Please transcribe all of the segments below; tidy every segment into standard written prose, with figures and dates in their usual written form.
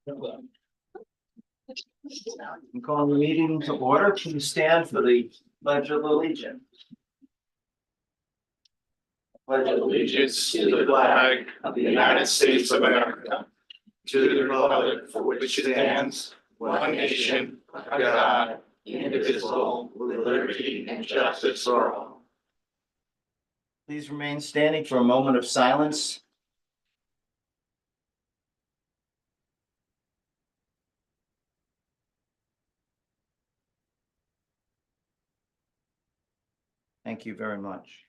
I'm calling the meeting to order. Please stand for the Pledge of Allegiance. Pledge of Allegiance to the flag of the United States of America, to the republic for which it stands, one nation, under God, indivisible, with liberty and justice for all. Please remain standing for a moment of silence. Thank you very much.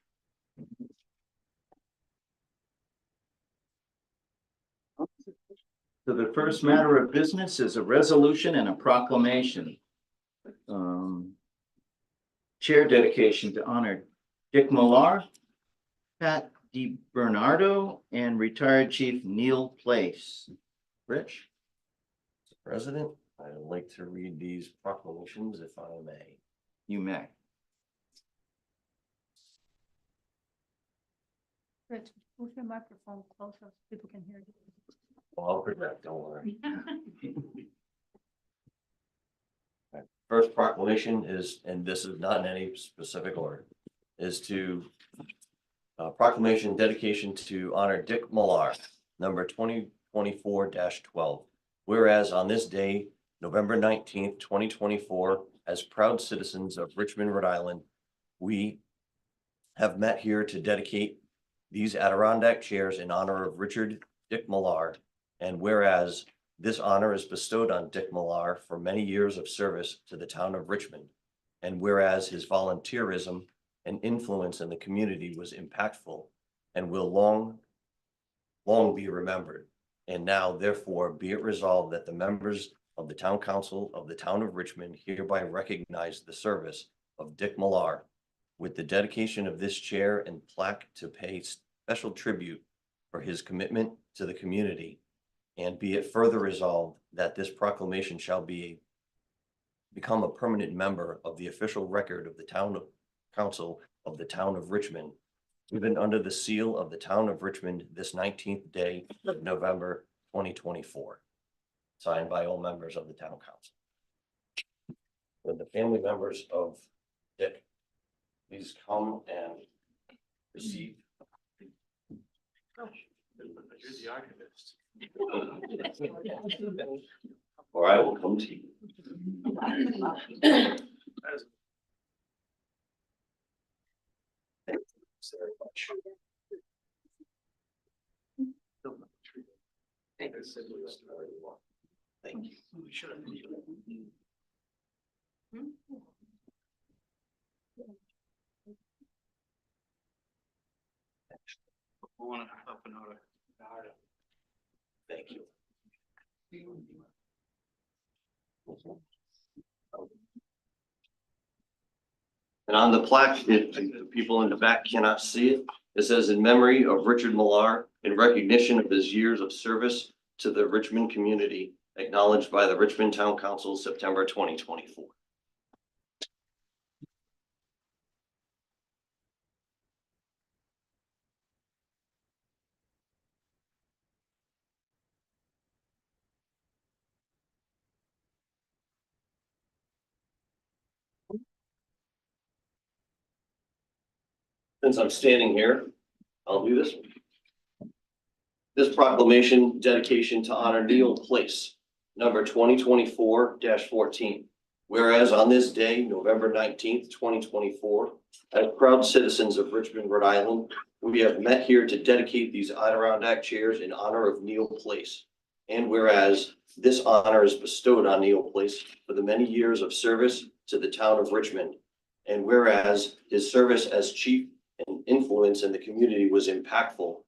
So the first matter of business is a resolution and a proclamation. Chair dedication to honor Dick Millar, Pat DiBernardo, and retired Chief Neil Place. Rich? Mr. President, I'd like to read these proclamations if I may. You may. Rich, move your microphone closer so people can hear you. Well, I'll project, don't worry. First proclamation is, and this is not in any specific order, is to proclamation dedication to honor Dick Millar, number 2024-12. Whereas on this day, November 19th, 2024, as proud citizens of Richmond, Rhode Island, we have met here to dedicate these Adirondack chairs in honor of Richard Dick Millar. And whereas this honor is bestowed on Dick Millar for many years of service to the town of Richmond. And whereas his volunteerism and influence in the community was impactful and will long be remembered. And now therefore be it resolved that the members of the town council of the town of Richmond hereby recognize the service of Dick Millar with the dedication of this chair and plaque to pay special tribute for his commitment to the community. And be it further resolved that this proclamation shall become a permanent member of the official record of the town council of the town of Richmond, even under the seal of the town of Richmond this 19th day of November 2024. Signed by all members of the town council. With the family members of Dick, please come and receive. You're the archivist. Or I will come to you. Thanks very much. Thank you. Thank you. And on the plaque, if the people in the back cannot see it, it says in memory of Richard Millar, in recognition of his years of service to the Richmond community, acknowledged by the Richmond Town Council, September 2024. Since I'm standing here, I'll do this. This proclamation dedication to honor Neil Place, number 2024-14. Whereas on this day, November 19th, 2024, as proud citizens of Richmond, Rhode Island, we have met here to dedicate these Adirondack chairs in honor of Neil Place. And whereas this honor is bestowed on Neil Place for the many years of service to the town of Richmond. And whereas his service as chief and influence in the community was impactful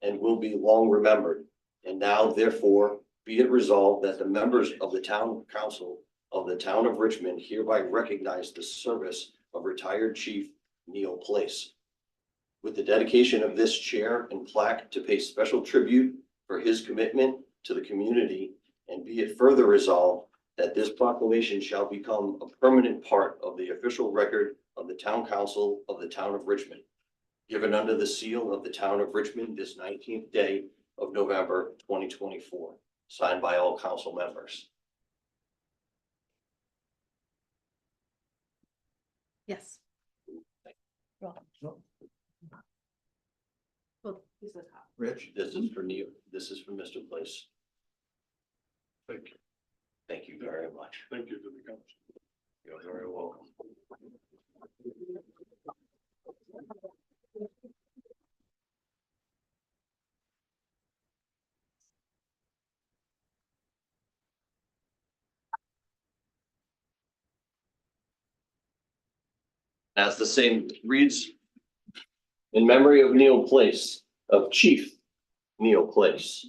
and will be long remembered. And now therefore be it resolved that the members of the town council of the town of Richmond hereby recognize the service of retired Chief Neil Place with the dedication of this chair and plaque to pay special tribute for his commitment to the community. And be it further resolved that this proclamation shall become a permanent part of the official record of the town council of the town of Richmond, given under the seal of the town of Richmond this 19th day of November 2024. signed by all council members. Yes. Welcome. Well, this is how. Rich? This is for Neil, this is for Mr. Place. Thank you. Thank you very much. Thank you to the council. You're very welcome. As the same reads, in memory of Neil Place, of Chief Neil Place,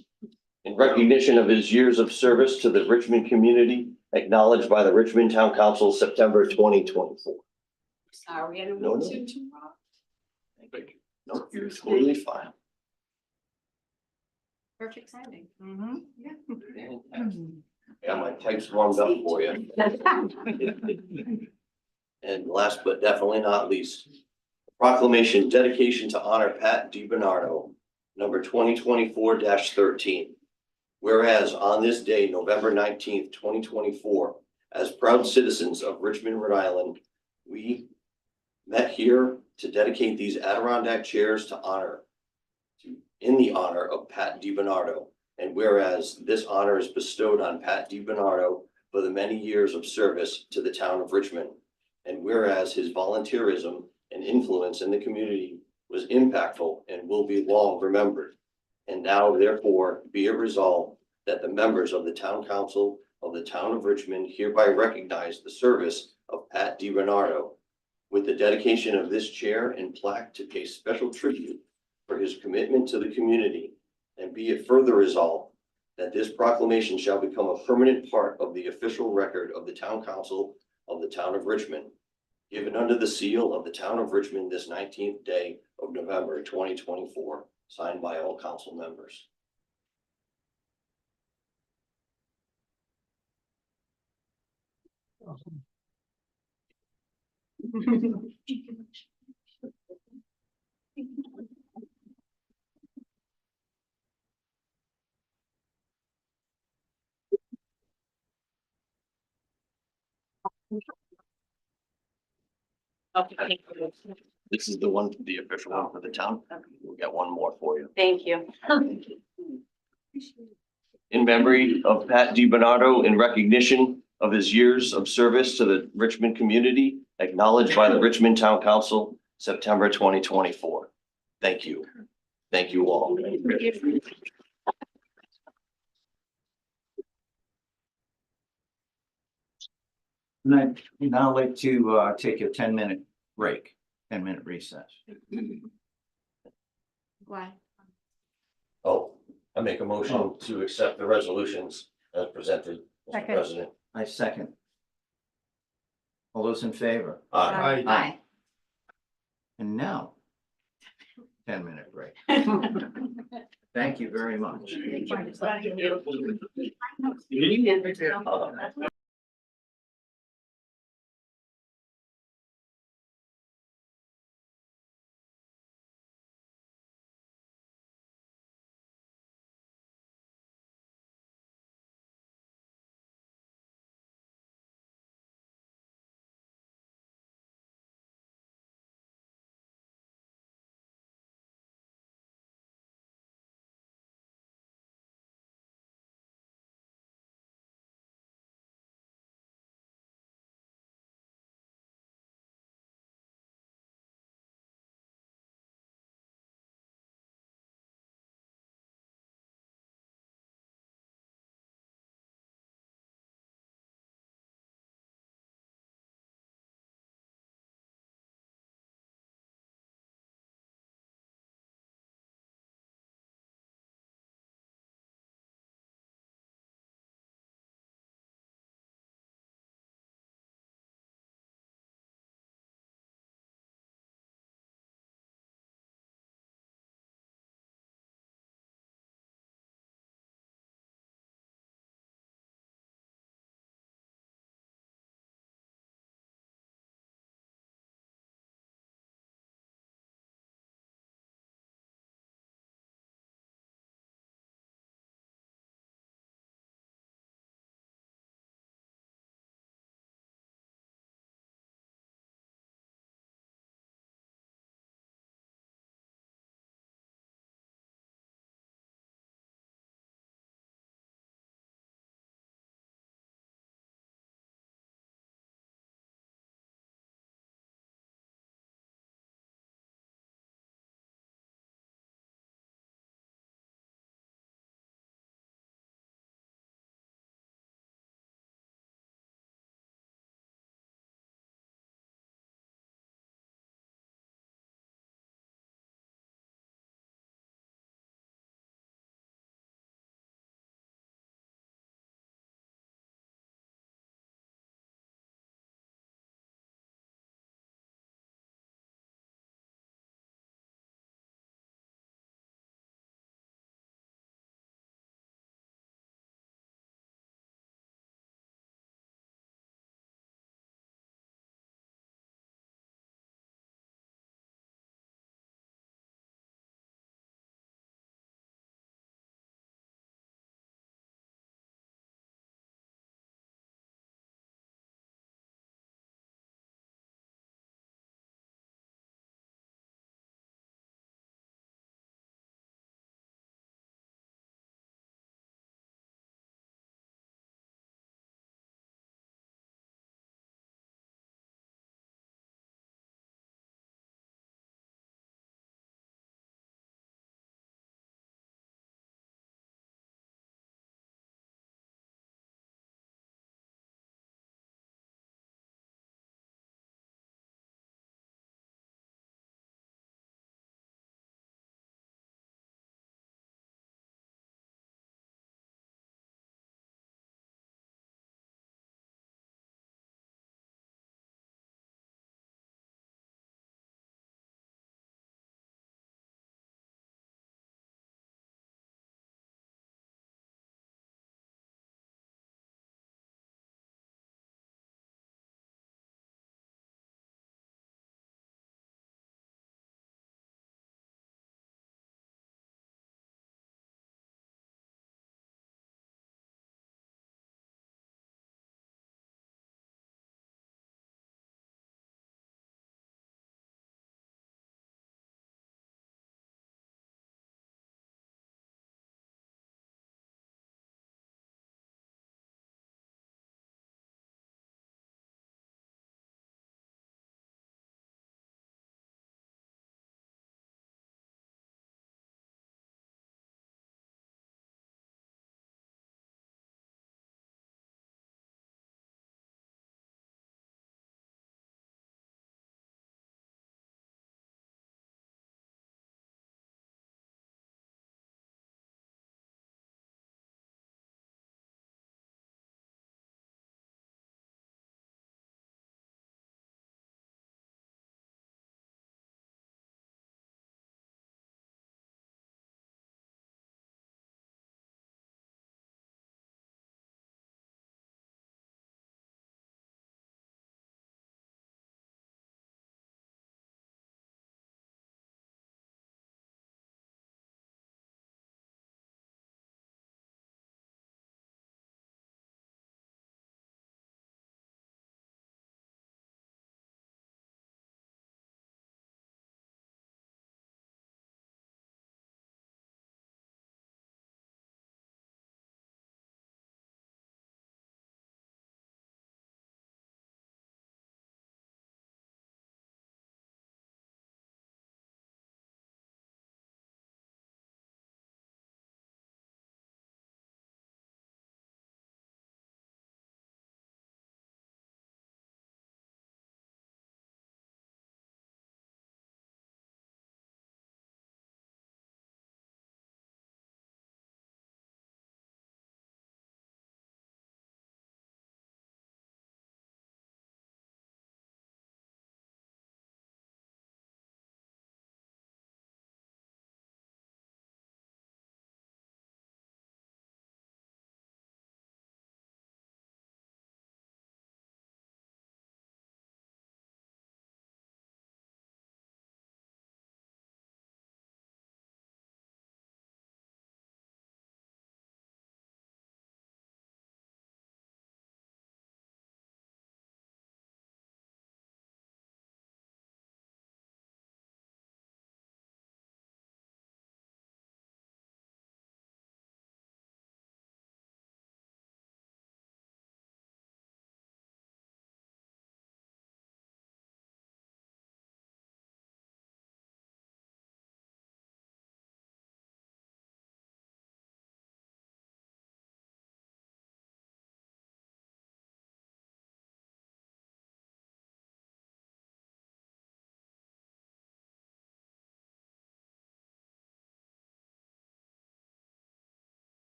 in recognition of his years of service to the Richmond community, acknowledged by the Richmond Town Council, September 2024. Sorry, I don't No, want no. to interrupt. Thank you. No, you're totally fine. Perfect timing. Got my pipes warmed up for you. And last but definitely not least, proclamation dedication to honor Pat DiBernardo, number 2024-13. Whereas on this day, November 19th, 2024, as proud citizens of Richmond, Rhode Island, we met here to dedicate these Adirondack chairs in the honor of Pat DiBernardo. And whereas this honor is bestowed on Pat DiBernardo for the many years of service to the town of Richmond. And whereas his volunteerism and influence in the community was impactful and will be long remembered. And now therefore be it resolved that the members of the town council of the town of Richmond hereby recognize the service of Pat DiBernardo with the dedication of this chair and plaque to pay special tribute for his commitment to the community. And be it further resolved that this proclamation shall become a permanent part of the official record of the town council of the town of Richmond, given under the seal of the town of Richmond this 19th day of November 2024, signed by all council members. Okay, This is the official one for the town. We'll get one more for you. thank you. In memory of Pat DiBernardo, in recognition of his years of service to the Richmond community, acknowledged by the Richmond Town Council, September 2024. Thank you. Thank you all. And I'd now like to take a 10-minute break, 10-minute recess. Why? Oh, I make a motion to accept the resolutions as presented, Mr. Second. President. I second. All those in favor? Aye. Aye. And now, 10-minute break. Thank you very much. Uh,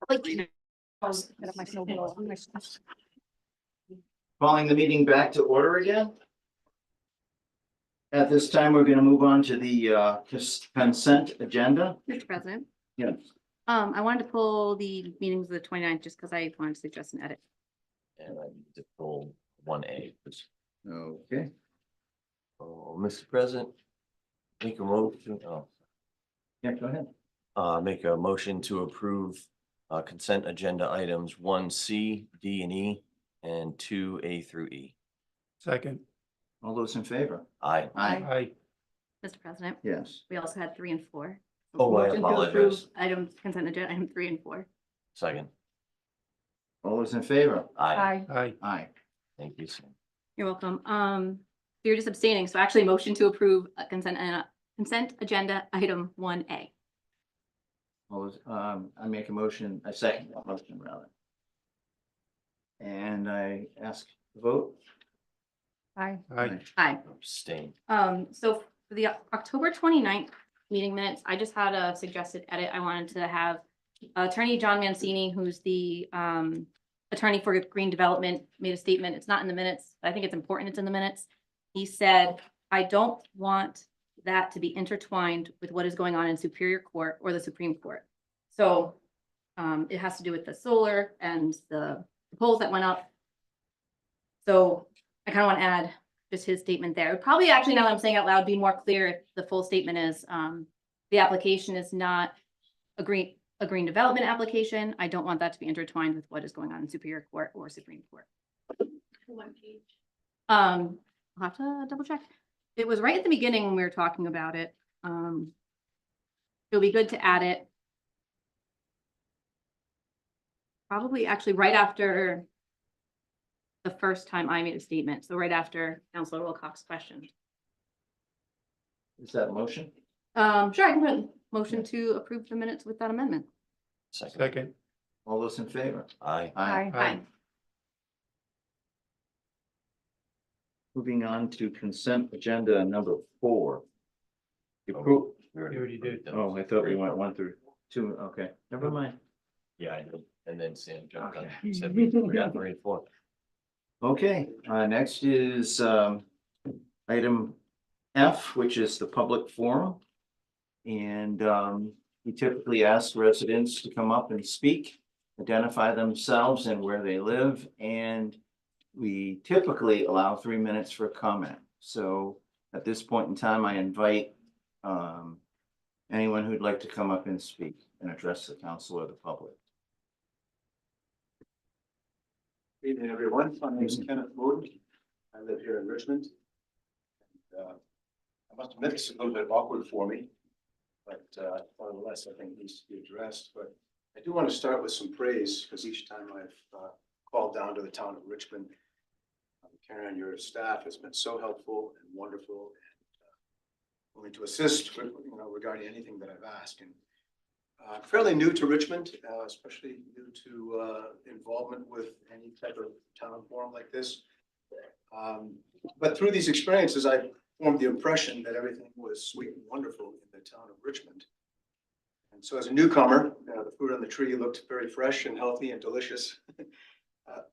Calling the meeting back to order again. At this time, we're going to move on to the consent agenda. Mr. President, Yes. I wanted to pull the meetings of the 29th just because I wanted to suggest an edit. And I need to pull 1A. Okay. Oh, Mr. President, make a motion, Yeah, go ahead. make a motion to approve consent agenda items 1C, D, and E, and 2A through E. Second. All those in favor? Aye. Aye. Mr. President, Yes. we also had 3 and 4. Oh, I Motion to approve apologize. Items consent agenda, item 3 and 4. Second. All those in favor? Aye. Aye. Aye. Thank you, sir. You're welcome. You're just abstaining, so actually motion to approve a consent agenda item 1A. All those, I make a motion, I second that motion rather. And I ask the vote. Aye. Aye. Aye. Abstain. So for the October 29th meeting minutes, I just had a suggested edit. I wanted to have Attorney John Mancini, who's the attorney for green development, made a statement. It's not in the minutes. I think it's important it's in the minutes. He said, I don't want that to be intertwined with what is going on in Superior Court or the Supreme Court. So it has to do with the solar and the polls that went up. So I kind of want to add just his statement there. It would probably actually, now that I'm saying out loud, be more clear if the full statement is the application is not a green development application. I don't want that to be intertwined with what is going on in Superior Court or Supreme Court. One page. I'll have to double check. It was right at the beginning when we were talking about it. It'll be good to add it. Probably actually right after the first time I made a statement. So right after Councilor Wilcox's question. Is that a motion? Sure, I can put motion to approve the minutes with that amendment. Second. Second. All those in favor? Aye. Aye. Aye. Moving on to consent agenda number 4. Oh. Appro- We You already did. those. Oh, I thought we went 1 through 2. Okay, never mind. Yeah, I did. And then Sam jumped on. Okay. Said we got 3 and 4. Okay, next is item F, which is the public forum. And we typically ask residents to come up and speak, identify themselves and where they live, and we typically allow 3 minutes for comment. So at this point in time, I invite anyone who'd like to come up and speak and address the council or the public. Good evening, everyone. My name is Kenneth Moody. I live here in Richmond. And, I must admit, it's a little bit awkward for me, but nonetheless, I think it needs to be addressed. But I do want to start with some praise, because each time I've called down to the town of Richmond, Karen, your staff has been so helpful and wonderful and willing to assist, regarding anything that I've asked. And fairly new to Richmond, especially new to involvement with any type of town forum like this. But through these experiences, I formed the impression that everything was sweet and wonderful in the town of Richmond. And so as a newcomer, the fruit on the tree looked very fresh and healthy and delicious.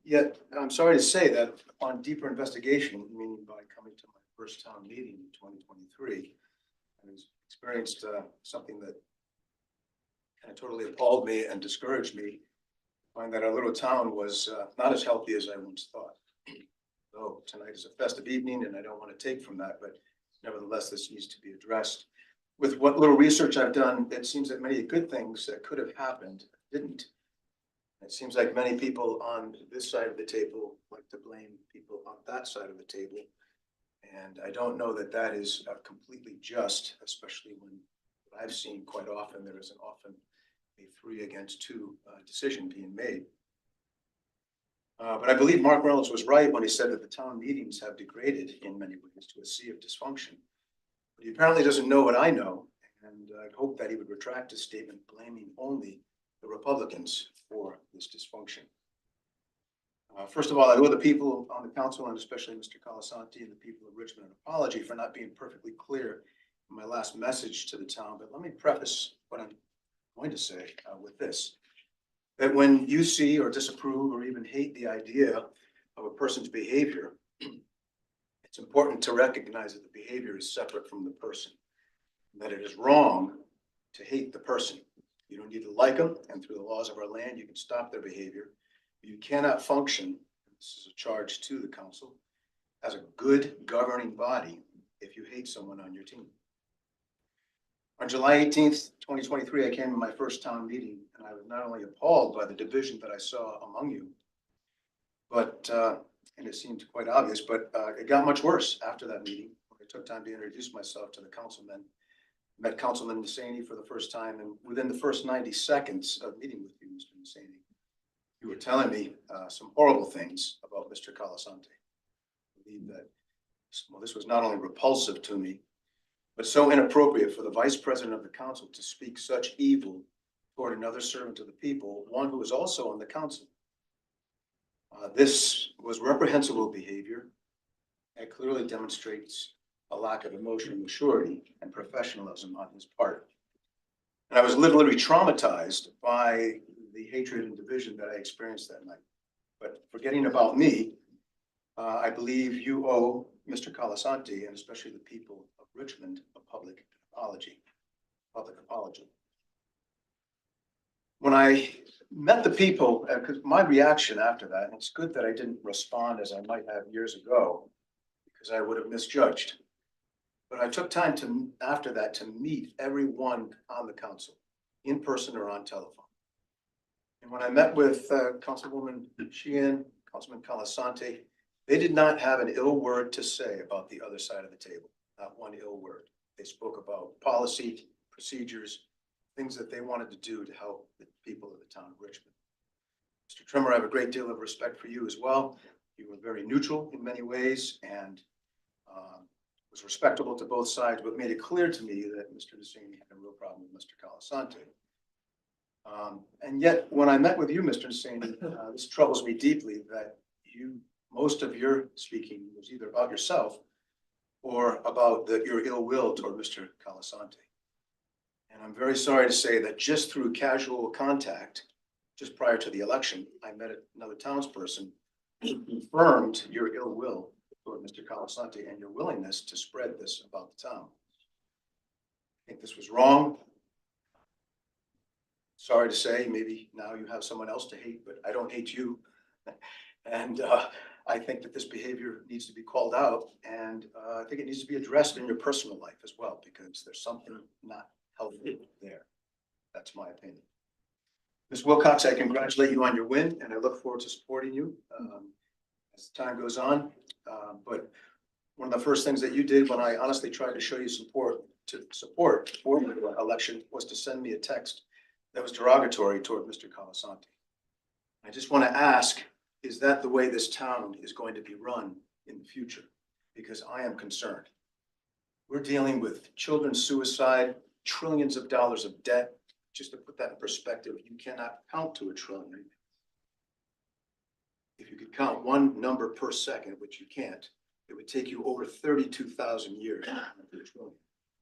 Yet I'm sorry to say that upon deeper investigation, meaning by coming to my first town meeting in 2023, I experienced something that kind of totally appalled me and discouraged me. Find that our little town was not as healthy as I once thought. So tonight is a festive evening, and I don't want to take from that, but nevertheless, this needs to be addressed. With what little research I've done, it seems that many good things that could have happened didn't. It seems like many people on this side of the table like to blame people on that side of the table. And I don't know that that is completely just, especially when I've seen quite often, there isn't often a 3-against-2 decision being made. But I believe Mark Reynolds was right when he said that the town meetings have degraded in many ways to a sea of dysfunction. But he apparently doesn't know what I know, and I hope that he would retract his statement blaming only the Republicans for this dysfunction. First of all, I owe the people on the council, and especially Mr. Colasanti and the people of Richmond, an apology for not being perfectly clear in my last message to the town. But let me preface what I'm going to say with this. that when you see or disapprove or even hate the idea of a person's behavior, it's important to recognize that the behavior is separate from the person, that it is wrong to hate the person. You don't need to like them, and through the laws of our land, you can stop their behavior. You cannot function, this is a charge to the council, as a good governing body if you hate someone on your team. On July 18th, 2023, I came to my first town meeting, and I was not only appalled by the division that I saw among you, but, and it seemed quite obvious, but it got much worse after that meeting. I took time to introduce myself to the councilmen, met Councilman Nisani for the first time, and within the first 90 seconds of meeting with you, Mr. Nisani, you were telling me some horrible things about Mr. Calasante. I believe that, well, this was not only repulsive to me, but so inappropriate for the vice president of the council to speak such evil toward another servant of the people, one who is also on the council. This was reprehensible behavior. It clearly demonstrates a lack of emotional maturity and professionalism on his part. And I was literally traumatized by the hatred and division that I experienced that night. But forgetting about me, I believe you owe Mr. Calasante and especially the people of Richmond a public apology. When I met the people, because my reaction after that, and it's good that I didn't respond as I might have years ago, because I would have misjudged. But I took time to, after that, to meet everyone on the council, in person or on telephone. And when I met with Councilwoman Sheehan, Councilman Calasante, they did not have an ill word to say about the other side of the table, not one ill word. They spoke about policy, procedures, things that they wanted to do to help the people of the town of Richmond. Mr. Trimmer, I have a great deal of respect for you as well. You were very neutral in many ways and was respectable to both sides, but made it clear to me that Mr. Nisani had a real problem with Mr. Calasante. And yet, when I met with you, Mr. Nisani, this troubles me deeply that most of your speaking was either about yourself or about your ill will toward Mr. Calasante. And I'm very sorry to say that just through casual contact, just prior to the election, I met another townsperson who confirmed your ill will toward Mr. Calasante and your willingness to spread this about the town. I think this was wrong. Sorry to say, maybe now you have someone else to hate, but I don't hate you. And I think that this behavior needs to be called out, and I think it needs to be addressed in your personal life as well, because there's something not healthy there. That's my opinion. Ms. Wilcox, I congratulate you on your win, and I look forward to supporting you as time goes on. But one of the first things that you did when I honestly tried to show you support for the election was to send me a text that was derogatory toward Mr. Calasante. I just want to ask, is that the way this town is going to be run in the future? Because I am concerned. We're dealing with children's suicide, trillions of dollars of debt. Just to put that in perspective, you cannot count to $1 trillion. If you could count one number per second, which you can't, it would take you over 32,000 years to count to $1 trillion.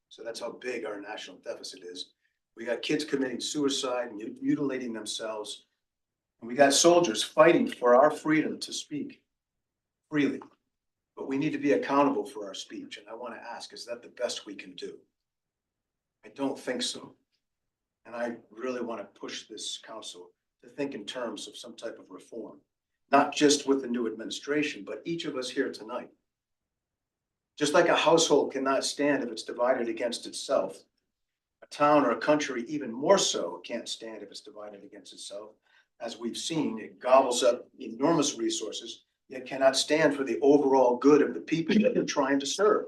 So that's how big our national deficit is. We got kids committing suicide, mutilating themselves. And we got soldiers fighting for our freedom to speak freely. But we need to be accountable for our speech. And I want to ask, is that the best we can do? I don't think so. And I really want to push this council to think in terms of some type of reform, not just with the new administration, but each of us here tonight. Just like a household cannot stand if it's divided against itself, a town or a country even more so can't stand if it's divided against itself. As we've seen, it gobbles up enormous resources, yet cannot stand for the overall good of the people that they're trying to serve.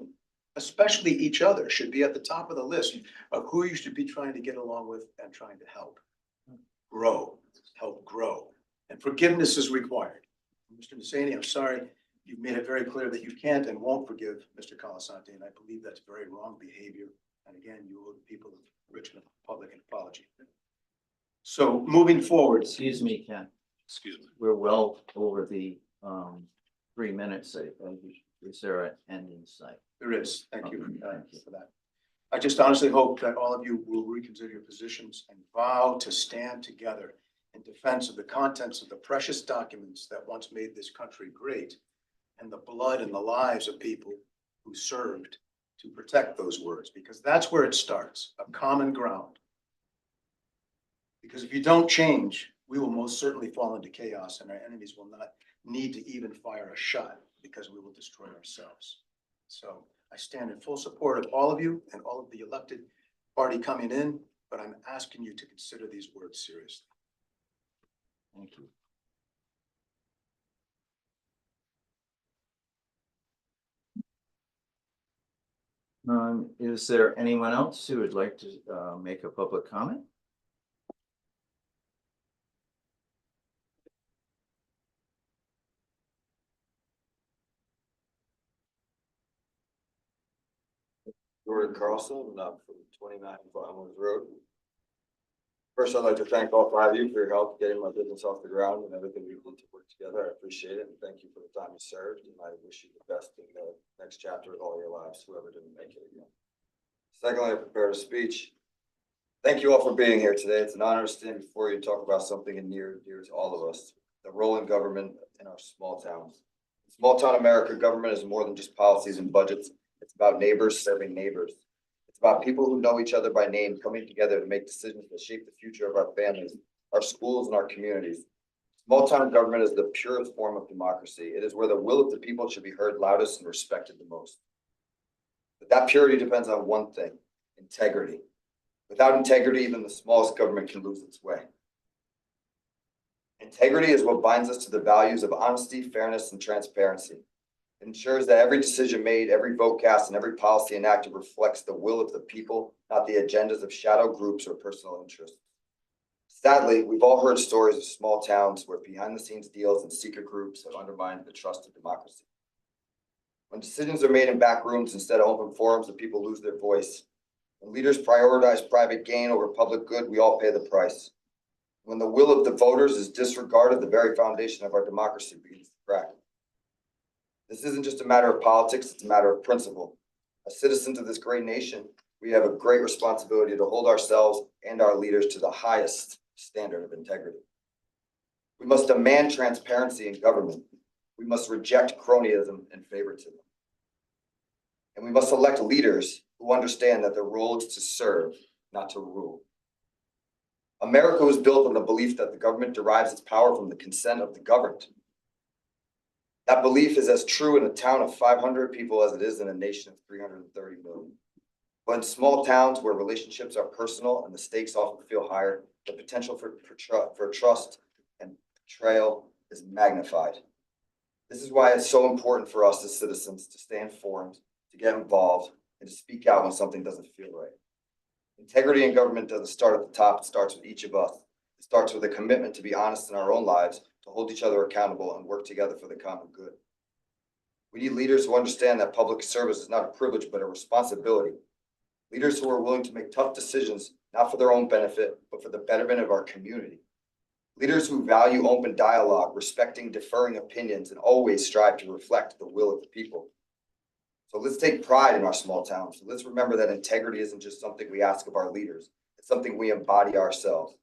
Especially each other should be at the top of the list of who you should be trying to get along with and trying to help grow. And forgiveness is required. Mr. Nisani, I'm sorry, you've made it very clear that you can't and won't forgive Mr. Calasante, and I believe that's very wrong behavior. And again, you owe the people of Richmond public an apology. So moving forward. Excuse me, Ken. Excuse me. We're well over the 3 minutes. Is there an end in sight? There is. Thank you Thank you. for that. I just honestly hope that all of you will reconsider your positions and vow to stand together in defense of the contents of the precious documents that once made this country great, and the blood and the lives of people who served to protect those words, because that's where it starts, a common ground. Because if you don't change, we will most certainly fall into chaos, and our enemies will not need to even fire a shot, because we will destroy ourselves. So I stand in full support of all of you and all of the elected party coming in, but I'm asking you to consider these words seriously. Thank you. Is there anyone else who would like to make a public comment? Jordan Carlson, from 29 Farmers Road. First, I'd like to thank all five of you for your help getting my business off the ground and everything we did to work together. I appreciate it, and thank you for the time you served, and I wish you the best in the next chapter of all your lives, whoever didn't make it again. Secondly, I prepared a speech. Thank you all for being here today. It's an honor to stand before you and talk about something near and dear to all of us, the role in government in our small towns. In small town America, government is more than just policies and budgets. It's about neighbors serving neighbors. It's about people who know each other by name coming together to make decisions that shape the future of our families, our schools, and our communities. Small town government is the purest form of democracy. It is where the will of the people should be heard loudest and respected the most. But that purity depends on one thing: integrity. Without integrity, even the smallest government can lose its way. Integrity is what binds us to the values of honesty, fairness, and transparency. It ensures that every decision made, every vote cast, and every policy enacted reflects the will of the people, not the agendas of shadow groups or personal interests. Sadly, we've all heard stories of small towns where behind-the-scenes deals and secret groups have undermined the trust of democracy. When decisions are made in back rooms instead of open forums, the people lose their voice. When leaders prioritize private gain over public good, we all pay the price. When the will of the voters is disregarded, the very foundation of our democracy begins to crack. This isn't just a matter of politics, it's a matter of principle. As citizens of this great nation, we have a great responsibility to hold ourselves and our leaders to the highest standard of integrity. We must demand transparency in government. We must reject cronyism and favoritism. And we must elect leaders who understand that their role is to serve, not to rule. America was built on the belief that the government derives its power from the consent of the governed. That belief is as true in a town of 500 people as it is in a nation of 330 million. But in small towns where relationships are personal and the stakes often feel higher, the potential for trust and betrayal is magnified. This is why it's so important for us as citizens to stay informed, to get involved, and to speak out when something doesn't feel right. Integrity in government doesn't start at the top, it starts with each of us. It starts with a commitment to be honest in our own lives, to hold each other accountable and work together for the common good. We need leaders who understand that public service is not a privilege, but a responsibility. Leaders who are willing to make tough decisions, not for their own benefit, but for the betterment of our community. Leaders who value open dialogue, respecting differing opinions, and always strive to reflect the will of the people. So let's take pride in our small towns. Let's remember that integrity isn't just something we ask of our leaders. It's something we embody ourselves.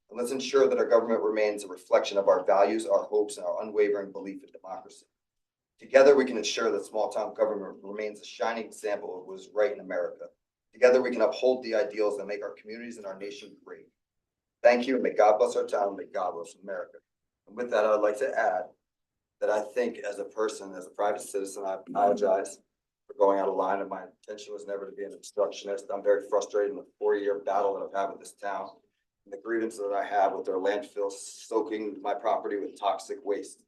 And let's ensure that our government remains a reflection of our values, our hopes, and our unwavering belief in democracy. Together, we can ensure that small town government remains a shining example of what is right in America. Together, we can uphold the ideals that make our communities and our nation great. Thank you, and may God bless our town, may God bless America. And with that, I'd like to add that I think as a person, as a private citizen, I apologize for going out of line, and my intention was never to be an obstructionist. I'm very frustrated in the 4-year battle that I've had with this town and the grievances that I have with their landfill soaking my property with toxic waste.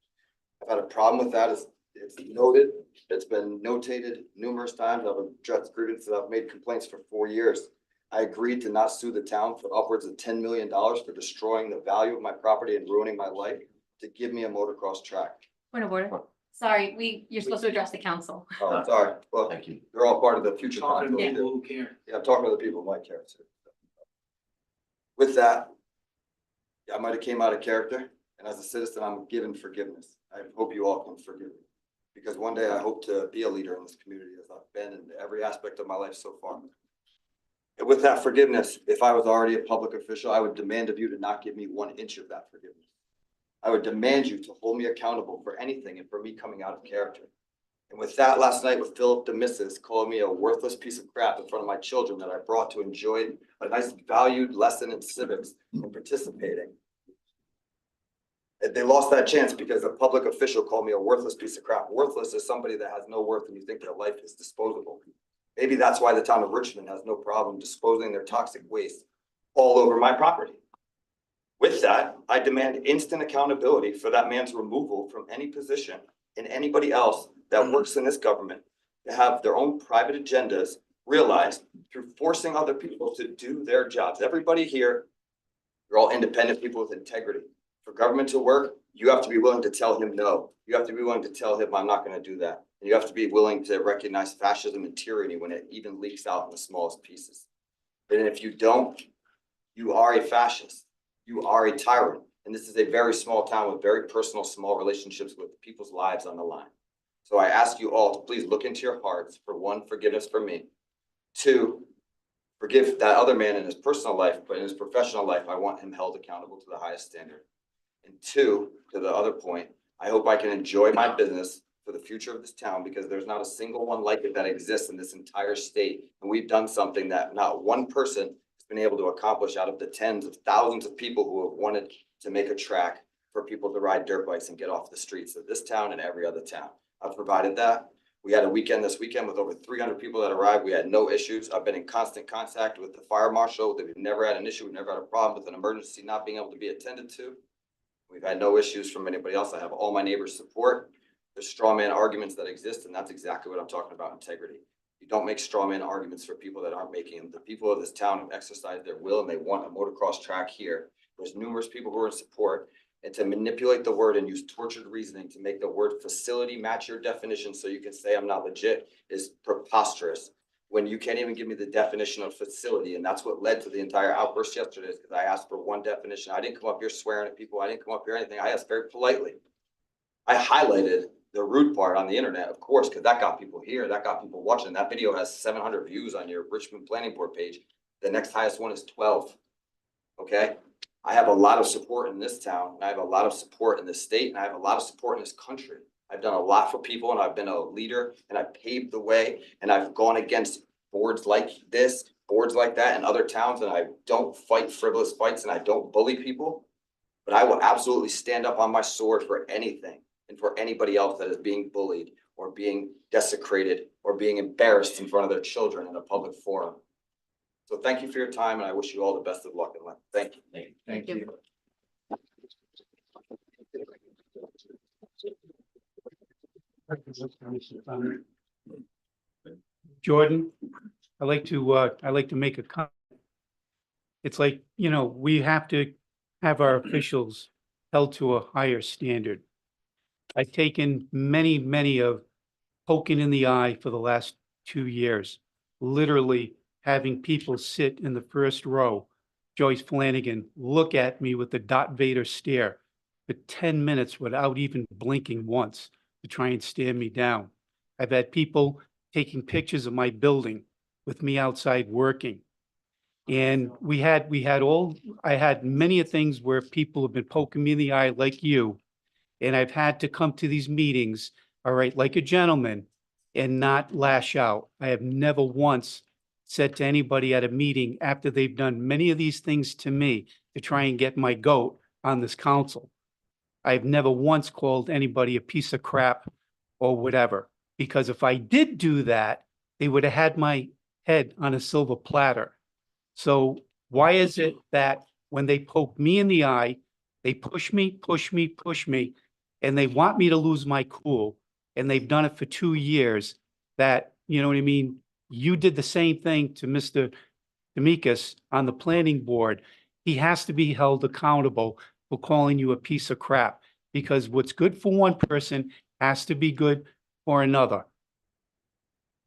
I've had a problem with that. It's noted. It's been notated numerous times. I've addressed grievances. I've made complaints for 4 years. I agreed to not sue the town for upwards of $10 million for destroying the value of my property and ruining my life to give me a motocross track. Point of order. Sorry, you're supposed to address the council. Oh, sorry. Well, Thank you. they're all part of the future. Talking to council. people who care. Yeah, I'm talking to the people who might care too. With that, yeah, I might have came out of character, and as a citizen, I'm given forgiveness. I hope you all can forgive me, because one day I hope to be a leader in this community as I've been in every aspect of my life so far. With that forgiveness, if I was already a public official, I would demand of you to not give me 1 inch of that forgiveness. I would demand you to hold me accountable for anything and for me coming out of character. And with that last night with Philip DeMissis calling me a worthless piece of crap in front of my children that I brought to enjoy a nice valued lesson in civics and participating. They lost that chance because a public official called me a worthless piece of crap. Worthless is somebody that has no worth and you think their life is disposable. Maybe that's why the town of Richmond has no problem disposing their toxic waste all over my property. With that, I demand instant accountability for that man's removal from any position and anybody else that works in this government to have their own private agendas realized through forcing other people to do their jobs. Everybody here, you're all independent people with integrity. For government to work, you have to be willing to tell him no. You have to be willing to tell him, I'm not going to do that. And you have to be willing to recognize fascism and tyranny when it even leaks out in the smallest pieces. And if you don't, you are a fascist. You are a tyrant. And this is a very small town with very personal, small relationships with people's lives on the line. So I ask you all to please look into your hearts for 1, forgiveness for me. 2, forgive that other man in his personal life, but in his professional life, I want him held accountable to the highest standard. And 2, to the other point, I hope I can enjoy my business for the future of this town because there's not a single one like it that exists in this entire state. And we've done something that not one person has been able to accomplish out of the tens of thousands of people who have wanted to make a track for people to ride dirt bikes and get off the streets of this town and every other town. I've provided that. We had a weekend this weekend with over 300 people that arrived. We had no issues. I've been in constant contact with the fire marshal. That we've never had an issue. We've never had a problem with an emergency not being able to be attended to. We've had no issues from anybody else. I have all my neighbors' support. There's straw man arguments that exist, and that's exactly what I'm talking about, integrity. You don't make straw man arguments for people that aren't making them. The people of this town have exercised their will and they want a motocross track here. There's numerous people who are in support, and to manipulate the word and use tortured reasoning to make the word facility match your definition so you can say I'm not legit is preposterous. When you can't even give me the definition of facility, and that's what led to the entire outburst yesterday, because I asked for one definition. I didn't come up here swearing at people. I didn't come up here anything. I asked very politely. I highlighted the rude part on the internet, of course, because that got people here, that got people watching. That video has 700 views on your Richmond Planning Board page. The next highest one is 12. Okay, I have a lot of support in this town, and I have a lot of support in this state, and I have a lot of support in this country. I've done a lot for people, and I've been a leader, and I've paved the way, and I've gone against boards like this, boards like that in other towns, and I don't fight frivolous fights, and I don't bully people. But I will absolutely stand up on my sword for anything and for anybody else that is being bullied or being desecrated or being embarrassed in front of their children in a public forum. So thank you for your time, and I wish you all the best of luck in life. Thank you. Thank you. Jordan, I like to make a comment. It's like, we have to have our officials held to a higher standard. I've taken many of poking in the eye for the last 2 years, literally having people sit in the first row, Joyce Flanagan, look at me with the Darth Vader stare for 10 minutes without even blinking once to try and stare me down. I've had people taking pictures of my building with me outside working. And I had many things where people have been poking me in the eye like you. And I've had to come to these meetings, all right, like a gentleman and not lash out. I have never once said to anybody at a meeting after they've done many of these things to me to try and get my goat on this council. I've never once called anybody a piece of crap or whatever, because if I did do that, they would have had my head on a silver platter. So why is it that when they poke me in the eye, they push me, and they want me to lose my cool, and they've done it for 2 years, that, you know what I mean? You did the same thing to Mr. D'Amicis on the planning board. He has to be held accountable for calling you a piece of crap, because what's good for one person has to be good for another.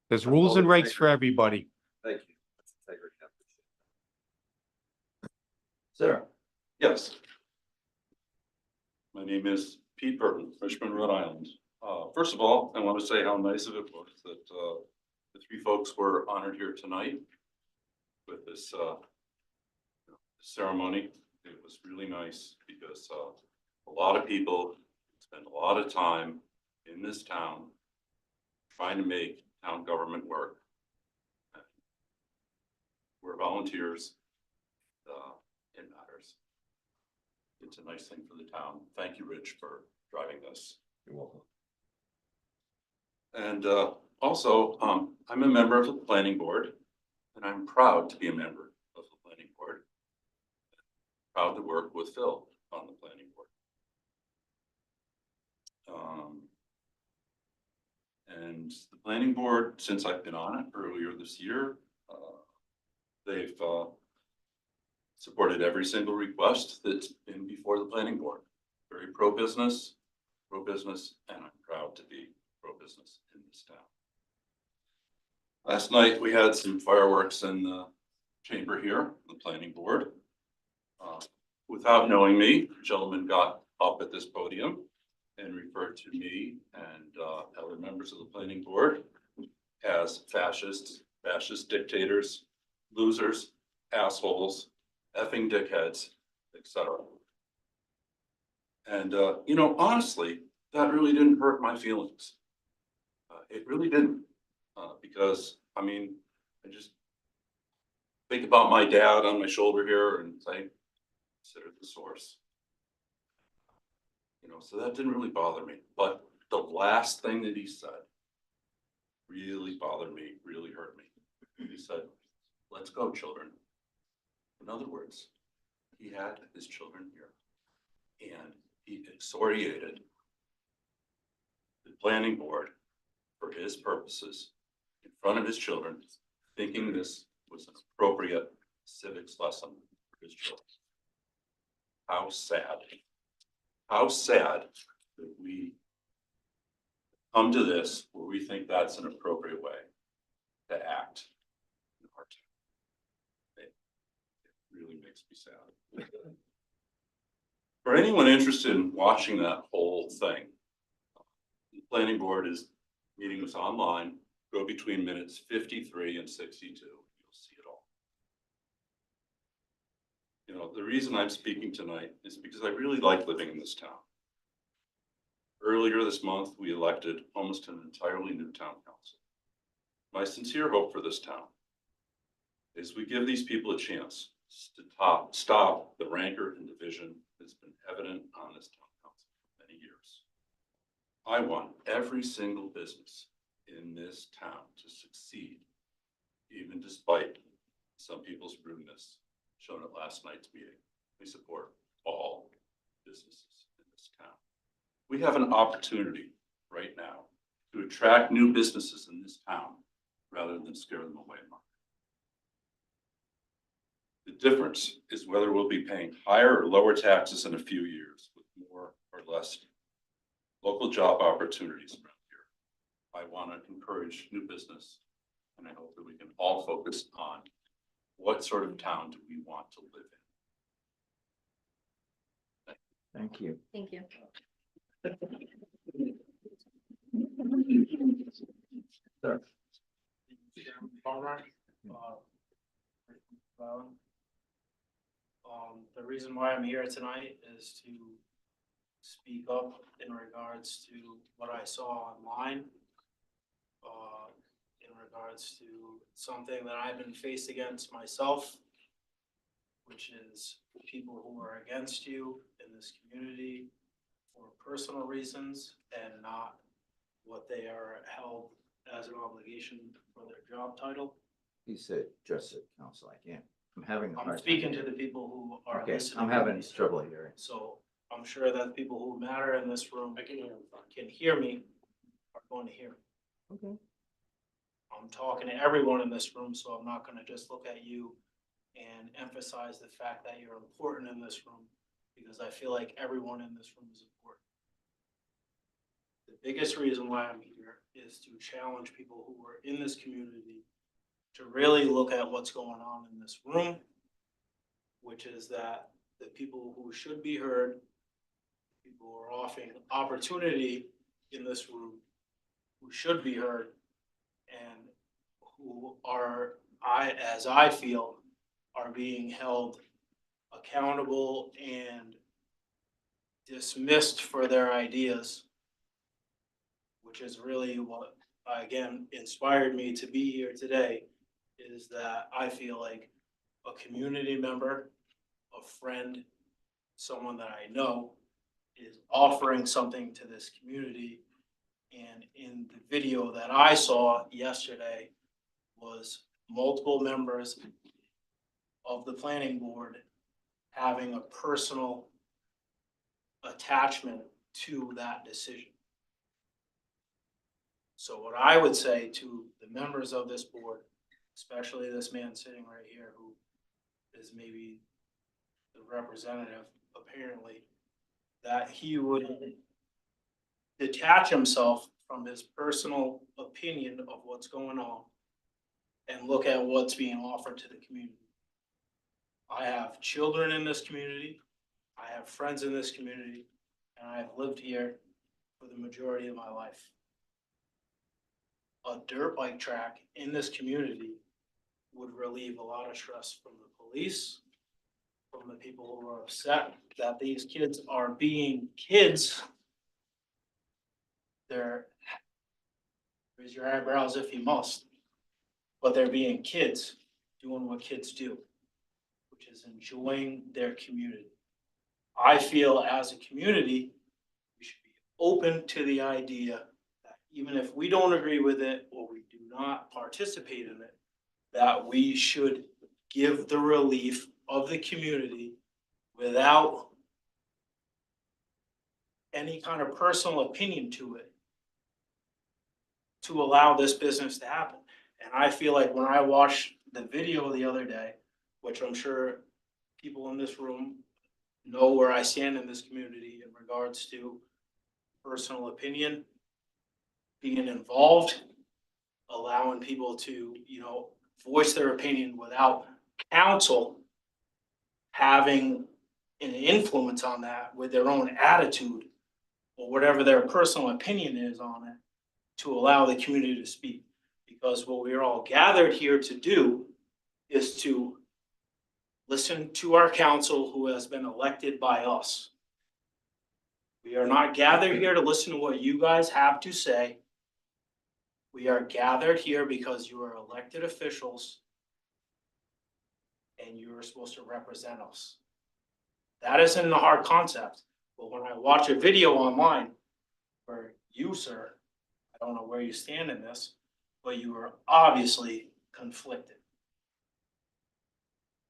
There's rules and regs for everybody. Thank you. That's integrity. Sir. Yes. My name is Pete Burton, Richmond, Rhode Island. First of all, I want to say how nice of it was that the 3 folks were honored here tonight. with this ceremony. It was really nice because a lot of people spend a lot of time in this town trying to make town government work. We're volunteers. It matters. It's a nice thing for the town. Thank you, Rich, for driving this. You're welcome. And also, I'm a member of the planning board, and I'm proud to be a member of the planning board. Proud to work with Phil on the planning board. And the planning board, since I've been on it earlier this year, they've supported every single request that's been before the planning board. Very pro-business, and I'm proud to be pro-business in this town. Last night, we had some fireworks in the chamber here, the planning board. Without knowing me, a gentleman got up at this podium and referred to me and other members of the planning board as fascists, fascist dictators, losers, assholes, effing dickheads, etc. And, you know, honestly, that really didn't hurt my feelings. It really didn't, because, I mean, I just think about my dad on my shoulder here and say, consider the source. You know, so that didn't really bother me. But the last thing that he said really bothered me, really hurt me. He said, "Let's go, children." In other words, he had his children here and he excoriated the planning board for his purposes in front of his children, thinking this was an appropriate civics lesson for his children. How sad. How sad that we come to this where we think that's an appropriate way to act in our town. It really makes me sad. For anyone interested in watching that whole thing, the planning board is meeting us online. Go between minutes 53 and 62. You'll see it all. You know, the reason I'm speaking tonight is because I really like living in this town. Earlier this month, we elected almost an entirely new town council. My sincere hope for this town is we give these people a chance to stop the rancor and division that's been evident on this town council for many years. I want every single business in this town to succeed, even despite some people's rudeness shown at last night's meeting. We support all businesses in this town. We have an opportunity right now to attract new businesses in this town rather than scare them away. The difference is whether we'll be paying higher or lower taxes in a few years with more or less local job opportunities around here. I want to encourage new business, and I hope that we can all focus on what sort of town do we want to live in. Thank you. Thank you. Sir. The reason why I'm here tonight is to speak up in regards to what I saw online. In regards to something that I've been faced against myself, which is people who are against you in this community for personal reasons and not what they are held as an obligation for their job title. He said, just said council, I can't. I'm having a hard I'm time. speaking to the people who are Okay, listening. I'm having trouble hearing. So I'm sure that people who matter in this room can hear me, are going to hear me. Okay. I'm talking to everyone in this room, so I'm not gonna just look at you and emphasize the fact that you're important in this room, because I feel like everyone in this room is important. The biggest reason why I'm here is to challenge people who are in this community to really look at what's going on in this room, which is that the people who should be heard, people who are offering opportunity in this room, who should be heard, and who are as I feel, are being held accountable and dismissed for their ideas, which is really what, again, inspired me to be here today, is that I feel like a community member, a friend, someone that I know is offering something to this community. And in the video that I saw yesterday was multiple members of the planning board having a personal attachment to that decision. So what I would say to the members of this board, especially this man sitting right here who is maybe the representative apparently, that he would detach himself from his personal opinion of what's going on and look at what's being offered to the community. I have children in this community. I have friends in this community, and I've lived here for the majority of my life. A dirt bike track in this community would relieve a lot of stress from the police, from the people who are upset that these kids are being kids. They're, raise your eyebrows if you must, but they're being kids, doing what kids do, which is enjoying their community. I feel as a community, we should be open to the idea that even if we don't agree with it or we do not participate in it, that we should give the relief of the community without any kind of personal opinion to it, to allow this business to happen. And I feel like when I watched the video the other day, which I'm sure people in this room know where I stand in this community in regards to personal opinion, being involved, allowing people to, voice their opinion without counsel having an influence on that with their own attitude or whatever their personal opinion is on it, to allow the community to speak. Because what we're all gathered here to do is to listen to our council who has been elected by us. We are not gathered here to listen to what you guys have to say. We are gathered here because you are elected officials and you are supposed to represent us. That isn't a hard concept, but when I watch a video online where you, sir, I don't know where you stand in this, but you are obviously conflicted.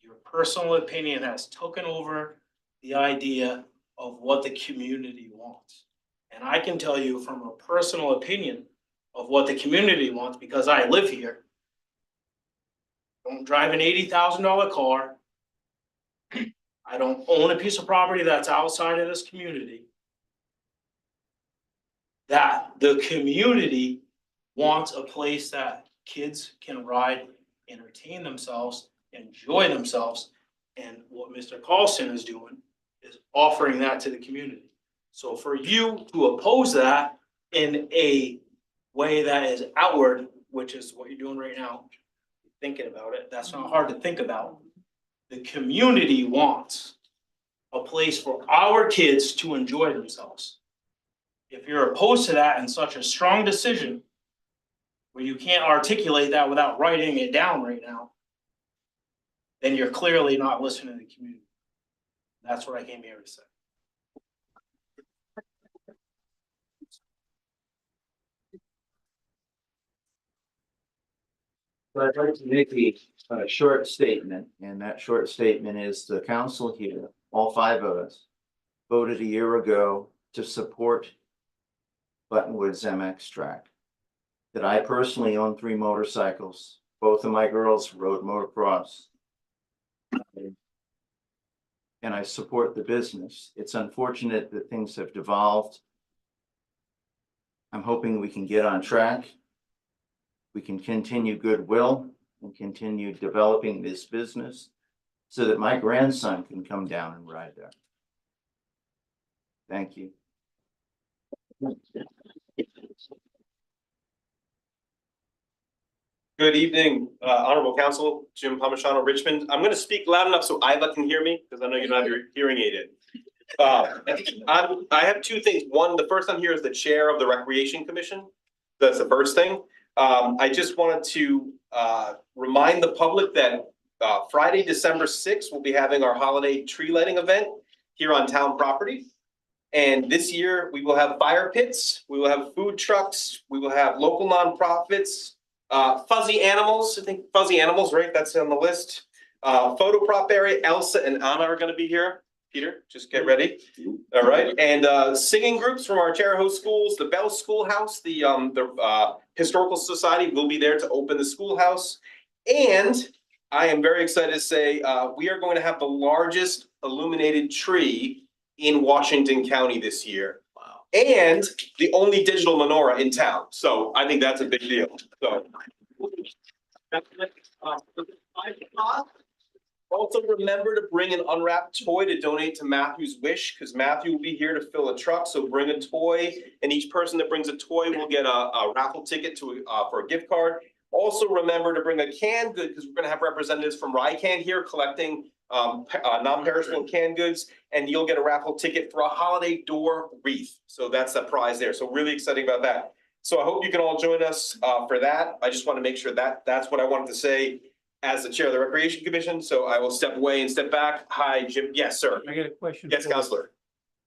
Your personal opinion has taken over the idea of what the community wants. And I can tell you from a personal opinion of what the community wants, because I live here. I don't drive an $80,000 car. I don't own a piece of property that's outside of this community. That the community wants a place that kids can ride, entertain themselves, enjoy themselves. And what Mr. Carlson is doing is offering that to the community. So for you to oppose that in a way that is outward, which is what you're doing right now, thinking about it, that's not hard to think about. The community wants a place for our kids to enjoy themselves. If you're opposed to that in such a strong decision, where you can't articulate that without writing it down right now, then you're clearly not listening to the community. That's what I came here to say. But I'd like to make a short statement, and that short statement is the council here, all five of us, voted a year ago to support Buttonwood's MX track. That I personally own 3 motorcycles. Both of my girls rode motocross. And I support the business. It's unfortunate that things have devolved. I'm hoping we can get on track. We can continue goodwill and continue developing this business so that my grandson can come down and ride there. Thank you. Good evening, Honorable Council, Jim Palmisano, Richmond. I'm gonna speak loud enough so Iva can hear me, because I know you don't have your hearing aid in. I have two things. One, the first on here is the Chair of the Recreation Commission. That's the first thing. I just wanted to remind the public that Friday, December 6th, we'll be having our holiday tree lighting event here on town property. And this year, we will have fire pits, we will have food trucks, we will have local nonprofits, fuzzy animals, I think fuzzy animals, right? That's on the list. Photo prop area, Elsa and Anna are gonna be here. Peter, just get ready. All right, and singing groups from our Charahoe schools, the Bell Schoolhouse, the Historical Society will be there to open the schoolhouse. And I am very excited to say, we are going to have the largest illuminated tree in Washington County this year. Wow. And the only digital menorah in town. So I think that's a big deal. So. Also remember to bring an unwrapped toy to donate to Matthew's Wish, because Matthew will be here to fill a truck. So bring a toy, and each person that brings a toy will get a raffle ticket to for a gift card. Also remember to bring a canned good, because we're going to have representatives from RICAN here collecting non-perishable canned goods, and you'll get a raffle ticket for a holiday door wreath. So that's the prize there. So really exciting about that. So I hope you can all join us for that. I just want to make sure that that's what I wanted to say as the chair of the Recreation Commission. So I will step away and step back. Hi, Jim. Yes, sir. I got a question. Yes, for you. Counselor.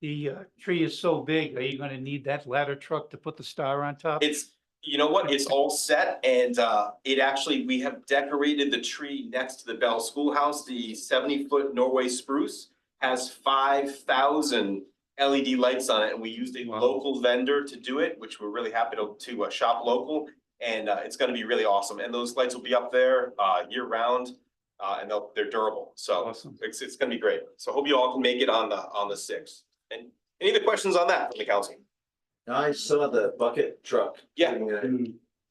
The tree is so big, are you gonna need that ladder truck to put the star on top? It's, you know what, it's all set, and it actually, we have decorated the tree next to the Bell Schoolhouse. The 70-foot Norway spruce has 5,000 LED lights on it, and we used a Wow. local vendor to do it, which we're really happy to shop local, and it's gonna be really awesome. And those lights will be up there year round, and they're durable, so Awesome. it's gonna be great. So hope you all can make it on the 6th. And any other questions on that from the council? I saw the bucket truck. Yeah.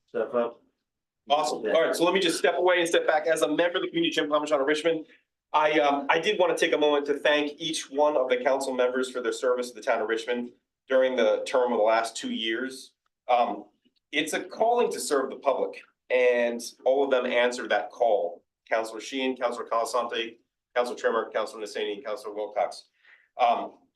Stuff up. Awesome. All right, so let me just step away and step back. As a member of the community, Jim Palmisano of Richmond, I did want to take a moment to thank each one of the council members for their service to the town of Richmond during the term of the last 2 years. It's a calling to serve the public, and all of them answered that call. Councilor Sheehan, Councilor Calasante, Councilor Trimmer, Councilor Nassani, and Councilor Wilcox.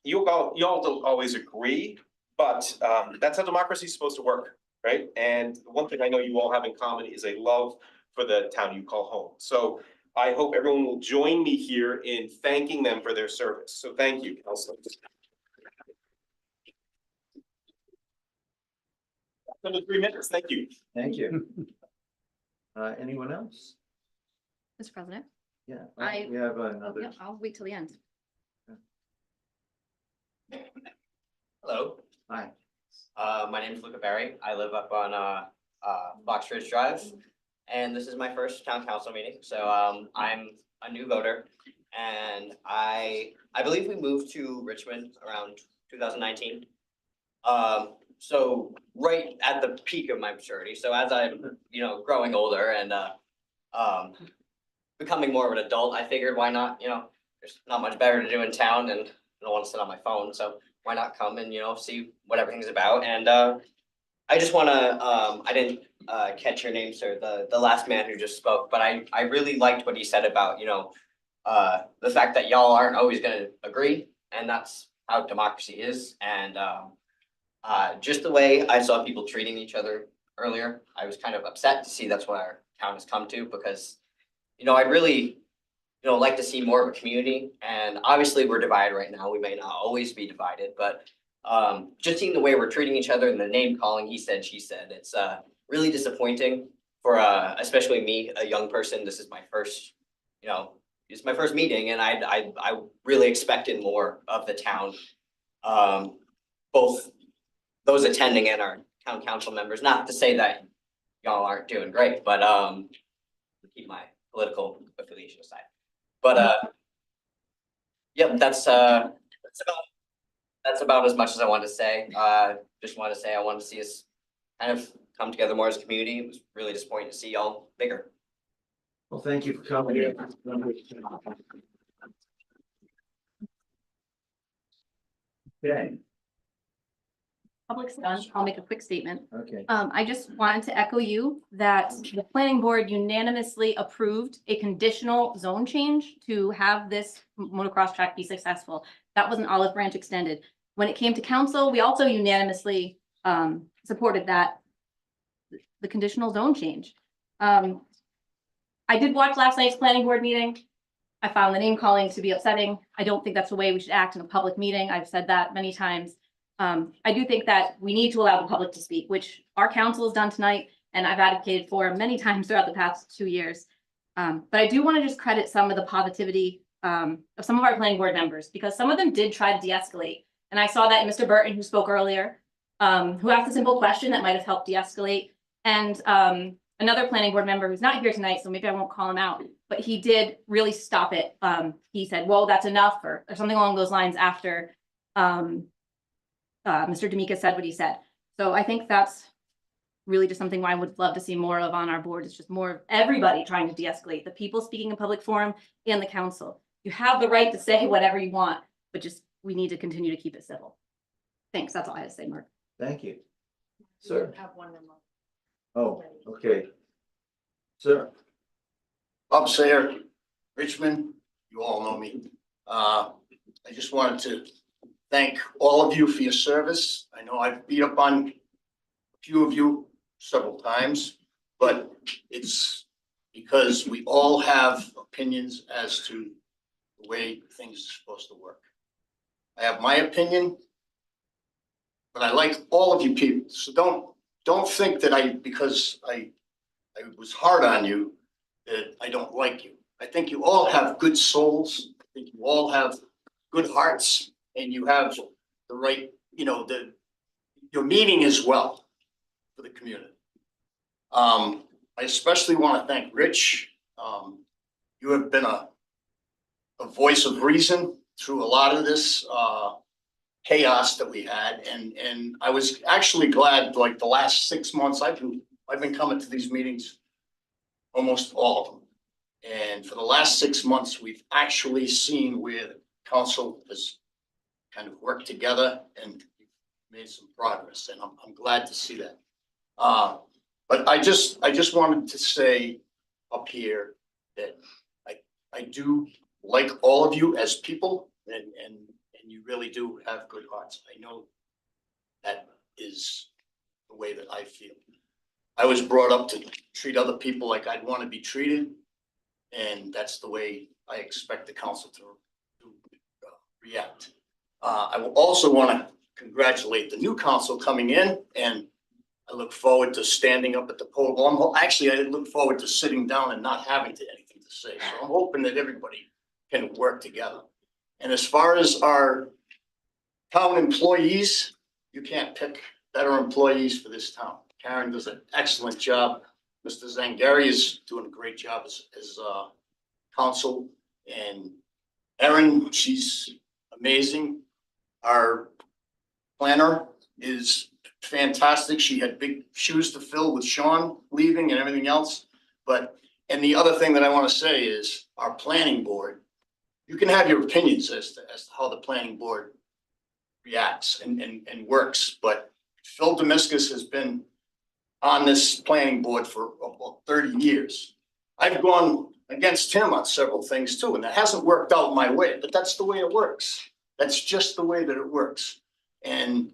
You all don't always agree, but that's how democracy is supposed to work, right? And the one thing I know you all have in common is a love for the town you call home. So I hope everyone will join me here in thanking them for their service. So thank you, Councilor. Another 3 minutes, thank you. Thank you. Anyone else? Mr. President, Yeah. I- We have another. yeah, I'll wait till the end. Hello, Hi. my name is Luca Berry. I live up on Box Ridge Drive. And this is my first town council meeting, so I'm a new voter. And I believe we moved to Richmond around 2019. So right at the peak of my maturity, so as I'm, growing older and becoming more of an adult, I figured why not, there's not much better to do in town and I don't want to sit on my phone, so why not come and, see what everything's about. And I just wanna, I didn't catch your name, sir, the last man who just spoke, but I really liked what he said about, the fact that y'all aren't always gonna agree, and that's how democracy is. And just the way I saw people treating each other earlier, I was kind of upset to see that's what our town has come to, because, I'd really, like to see more of a community. And obviously we're divided right now. We may not always be divided, but just seeing the way we're treating each other and the name calling, he said, she said, it's really disappointing for especially me, a young person. This is my first, it's my first meeting, and I really expected more of the town. Both those attending and our town council members, not to say that y'all aren't doing great, but keep my political affiliation aside. But yeah, that's about as much as I wanted to say. Just wanted to say I wanted to see us kind of come together more as a community. It was really disappointing to see y'all bigger. Well, thank you for coming. Okay. public's done, I'll make a quick statement. Okay. I just wanted to echo you that the planning board unanimously approved a conditional zone change to have this motocross track be successful. That was an olive branch extended. When it came to council, we also unanimously supported that, the conditional zone change. I did watch last night's planning board meeting. I found the name calling to be upsetting. I don't think that's the way we should act in a public meeting. I've said that many times. I do think that we need to allow the public to speak, which our council has done tonight, and I've advocated for many times throughout the past 2 years. But I do want to just credit some of the positivity of some of our planning board members, because some of them did try to de-escalate. And I saw that in Mr. Burton, who spoke earlier, who asked a simple question that might have helped de-escalate. And another planning board member who's not here tonight, so maybe I won't call him out, but he did really stop it. He said, well, that's enough, or something along those lines after Mr. D'Amica said what he said. So I think that's really just something I would love to see more of on our board. It's just more of everybody trying to de-escalate, the people speaking in public forum and the council. You have the right to say whatever you want, but just, we need to continue to keep it civil. Thanks, that's all I had to say, Mark. Thank you. Sir. Have one more. Oh, okay. Sir. Bob Sayer, Richmond, you all know me. I just wanted to thank all of you for your service. I know I've beat up on a few of you several times, but it's because we all have opinions as to the way things are supposed to work. I have my opinion, but I like all of you people. So don't think that because I was hard on you, that I don't like you. I think you all have good souls. I think you all have good hearts, and you have the right, your meaning as well for the community. I especially want to thank Rich. You have been a voice of reason through a lot of this chaos that we had, and I was actually glad, like the last 6 months, I've been coming to these meetings, almost all of them. And for the last 6 months, we've actually seen where the council has kind of worked together and made some progress, and I'm glad to see that. But I just wanted to say up here that I do like all of you as people, and you really do have good hearts. I know that is the way that I feel. I was brought up to treat other people like I'd want to be treated, and that's the way I expect the council to react. I will also want to congratulate the new council coming in, and I look forward to standing up at the podium. Actually, I look forward to sitting down and not having anything to say. So I'm hoping that everybody can work together. And as far as our town employees, you can't pick better employees for this town. Karen does an excellent job. Mr. Zangari is doing a great job as counsel. And Erin, she's amazing. Our planner is fantastic. She had big shoes to fill with Sean leaving and everything else. And the other thing that I want to say is our planning board, you can have your opinions as to how the planning board reacts and works, but Phil Domiscus has been on this planning board for about 30 years. I've gone against him on several things too, and that hasn't worked out my way, but that's the way it works. That's just the way that it works. And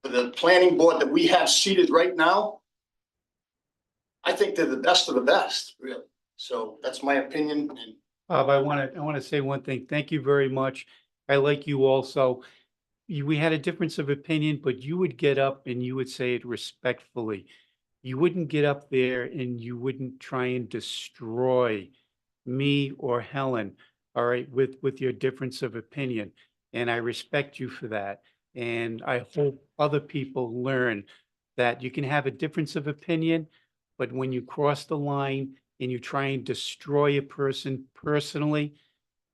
for the planning board that we have seated right now, I think they're the best of the best, really. So that's my opinion. And Bob, I want to say one thing. Thank you very much. I like you also. We had a difference of opinion, but you would get up and you would say it respectfully. You wouldn't get up there and you wouldn't try and destroy me or Helen, all right, with your difference of opinion. And I respect you for that. And I hope other people learn that you can have a difference of opinion, but when you cross the line and you try and destroy a person personally,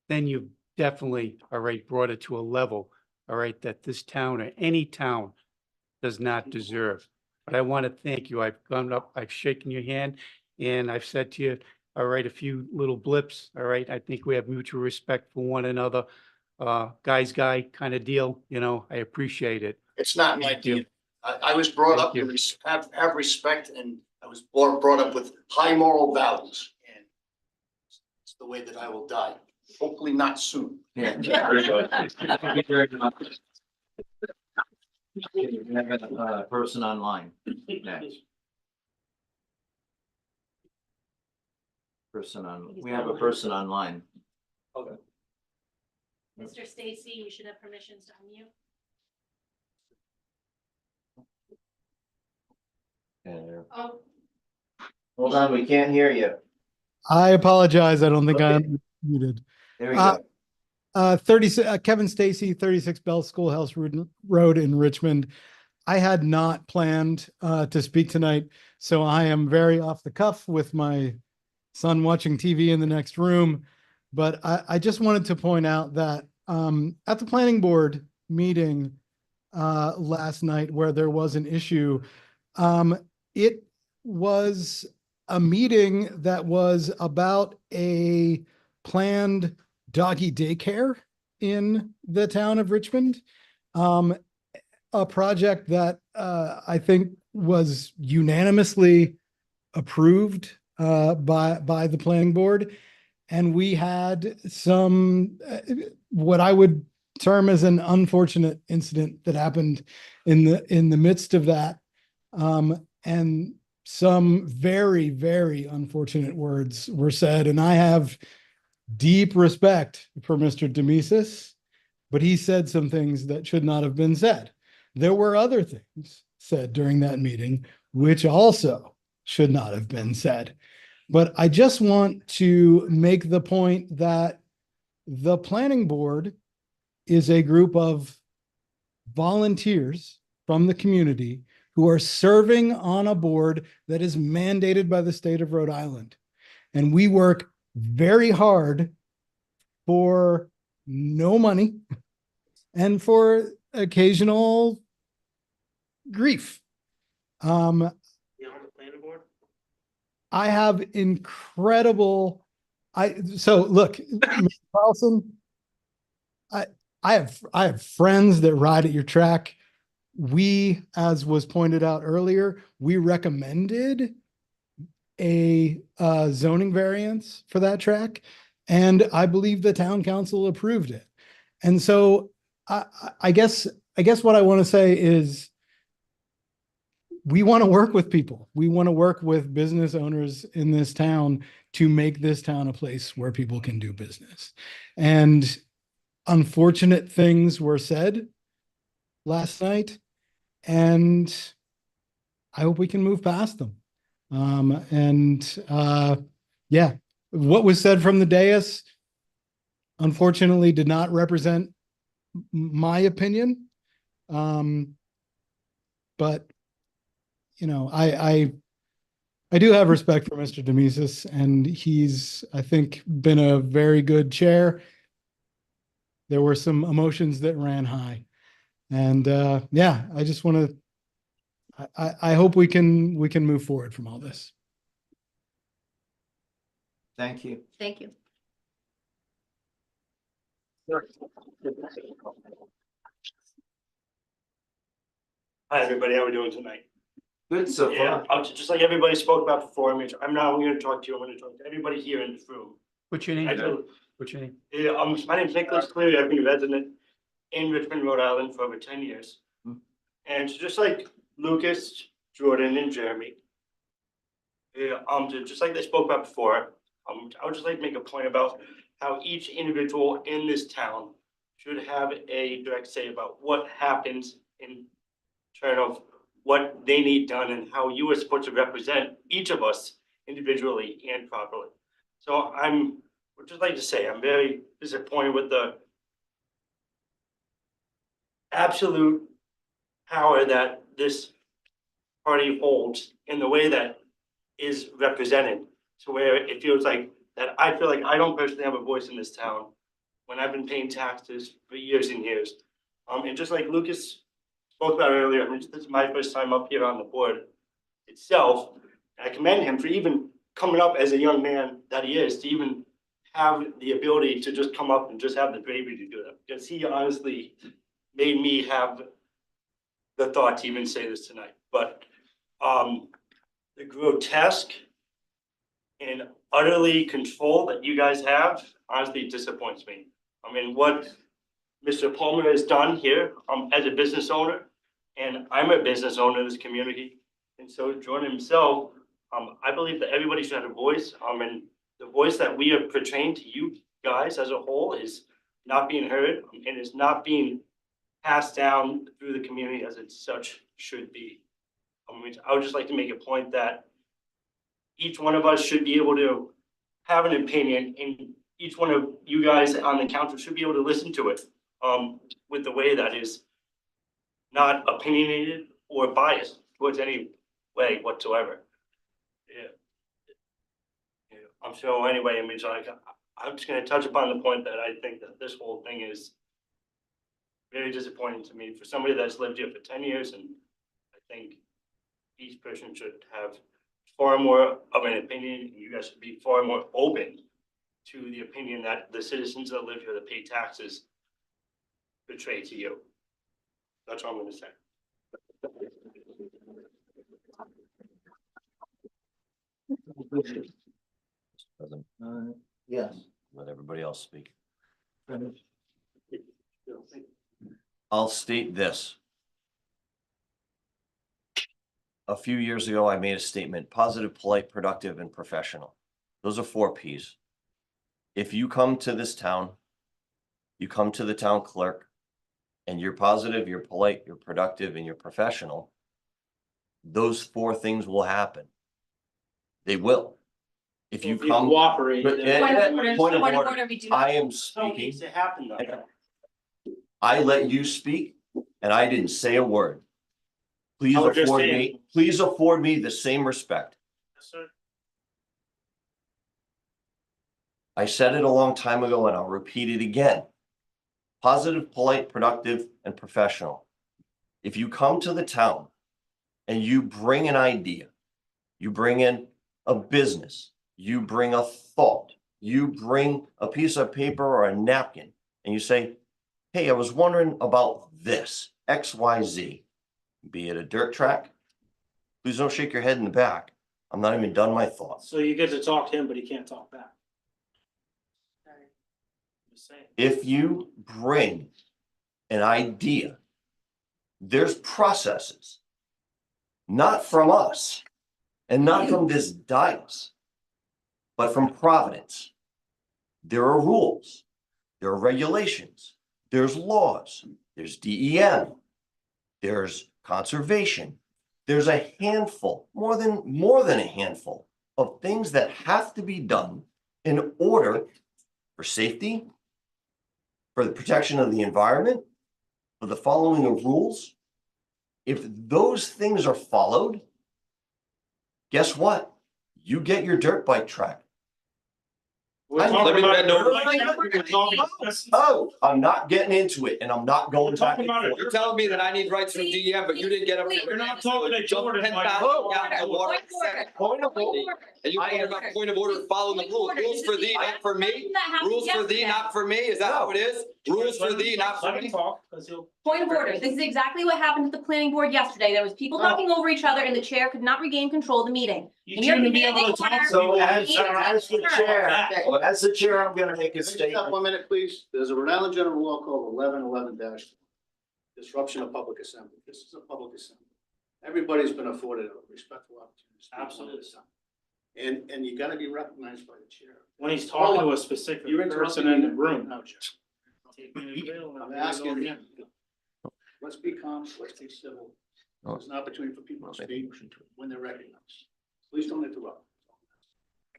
then you've definitely, all right, brought it to a level, all right, that this town or any town does not deserve. But I want to thank you. I've gone up, I've shaken your hand, and I've said to you, all right, a few little blips, all right, I think we have mutual respect for one another. Guy's guy kind of deal, I appreciate it. it's not my Thank you. deal. I was brought up Thank to you. have respect, and I was brought up with high moral values, and it's the way that I will die. Hopefully not soon. Yeah. Very good. Thank you very much. We have a person online next. We have a person online. Mr. Stacy, you should have permissions to unmute. And Oh, Hold on, we can't hear you. I apologize. I don't think Okay. I'm muted. There we go. 36, Kevin Stacy, 36 Bell Schoolhouse Road in Richmond. I had not planned to speak tonight, so I am very off the cuff with my son watching TV in the next room. But I just wanted to point out that at the planning board meeting last night where there was an issue, it was a meeting that was about a planned doggy daycare in the town of Richmond. A project that I think was unanimously approved by the planning board. And we had some what I would term as an unfortunate incident that happened in the midst of that. And some very, very unfortunate words were said. And I have deep respect for Mr. Demesis, but he said some things that should not have been said. There were other things said during that meeting, which also should not have been said. But I just want to make the point that the planning board is a group of volunteers from the community who are serving on a board that is mandated by the state of Rhode Island. And we work very hard for no money and for occasional grief. You on the planning board? I have incredible, so look, Mr. Carlson, I have friends that ride at your track. We, as was pointed out earlier, we recommended a zoning variance for that track, and I believe the town council approved it. And so I guess what I want to say is we want to work with people. We want to work with business owners in this town to make this town a place where people can do business. And unfortunate things were said last night, and I hope we can move past them. Yeah, what was said from the dais, unfortunately, did not represent my opinion. But you know, I do have respect for Mr. Demesis, and he's, I think, been a very good chair. There were some emotions that ran high, and yeah, I just want to. I hope we can move forward from all this. Thank you. thank you. Hi, everybody. How are we doing tonight? Good so Yeah, far. just like everybody spoke about before, I'm not going to talk to you. I'm going to talk to everybody here in this room. What's your name? I do. What's your name? Yeah, my name's Nicholas Cleary. I've been a resident in Richmond, Rhode Island for over 10 years. Hmm. And just like Lucas, Jordan, and Jeremy, yeah, just like they spoke about before, I would just like to make a point about how each individual in this town should have a direct say about what happens in terms of what they need done and how you are supposed to represent each of us individually and properly. So would just like to say, I'm very disappointed with the absolute power that this party holds in the way that is represented, to where it feels like that I feel like I don't personally have a voice in this town when I've been paying taxes for years and years. And just like Lucas spoke about earlier, I mean, this is my first time up here on the board itself. I commend him for even coming up as a young man that he is, to even have the ability to just come up and just have the bravery to do that. Because he honestly made me have the thought to even say this tonight, but the grotesque and utterly control that you guys have honestly disappoints me. I mean, what Mr. Palmer has done here, as a business owner, and I'm a business owner in this community, and so Jordan himself, I believe that everybody should have a voice, and the voice that we are portraying to you guys as a whole is not being heard and is not being passed down through the community as it such should be. I would just like to make a point that each one of us should be able to have an opinion, and each one of you guys on the council should be able to listen to it, with the way that is not opinionated or biased towards any way whatsoever. Yeah. So anyway, I mean, so I'm just gonna touch upon the point that I think that this whole thing is very disappointing to me for somebody that's lived here for 10 years, and I think each person should have far more of an opinion, and you guys should be far more open to the opinion that the citizens that live here that pay taxes betray to you. That's all I'm gonna say. President, Yes. let everybody else speak. I'll state this. A few years ago, I made a statement: positive, polite, productive, and professional. Those are 4 Ps. If you come to this town, you come to the town clerk, and you're positive, you're polite, you're productive, and you're professional, those 4 things will happen. They will. If you come. Cooperate. But- Point of order. we do I am What speaking. needs to happen though? I let you speak and I didn't say a word. Please I was just afford me the same respect. Yes, sir. I said it a long time ago and I'll repeat it again. Positive, polite, productive, and professional. If you come to the town and you bring an idea, you bring in a business, you bring a thought, you bring a piece of paper or a napkin, and you say, hey, I was wondering about this, XYZ, be it a dirt track. Please don't shake your head in the back. I'm not even done my thoughts. So you get to talk to him, but he can't talk back. Just saying. If you bring an idea, there's processes, not from us and not from this dais, but from Providence. There are rules, there are regulations, there's laws, there's DEM, there's conservation. There's a handful, more than a handful of things that have to be done in order for safety, for the protection of the environment, for the following of rules. If those things are followed, guess what? You get your dirt bike track. We're talking about. Oh, I'm not getting into it and I'm not going back and forth. You're telling me that I need rights from DEM, but you didn't get up. We're not talking to Jordan. Point of order. And you talking about point of order, following the rules, rules for thee, not for me, rules for thee, not for me, is that how it is? Rules for thee, not for me. Point of order. This is exactly what happened at the planning board yesterday. There was people talking over each other and the chair could not regain control of the meeting. You And you're shouldn't be able to demanding talk. So order. as the chair, I'm gonna make a Stop statement. 1 minute, please. There's a Rhode Island General Law called 1111-. Disruption of public assembly. This is a public assembly. Everybody's been afforded a respectful opportunity to speak. Absolutely. And you gotta be recognized by the chair. When he's talking to a specific You're person in the interrupting room. now, Chair. I'm asking, let's be calm, let's be civil. There's an opportunity for people to speak when they're recognized. Please don't interrupt.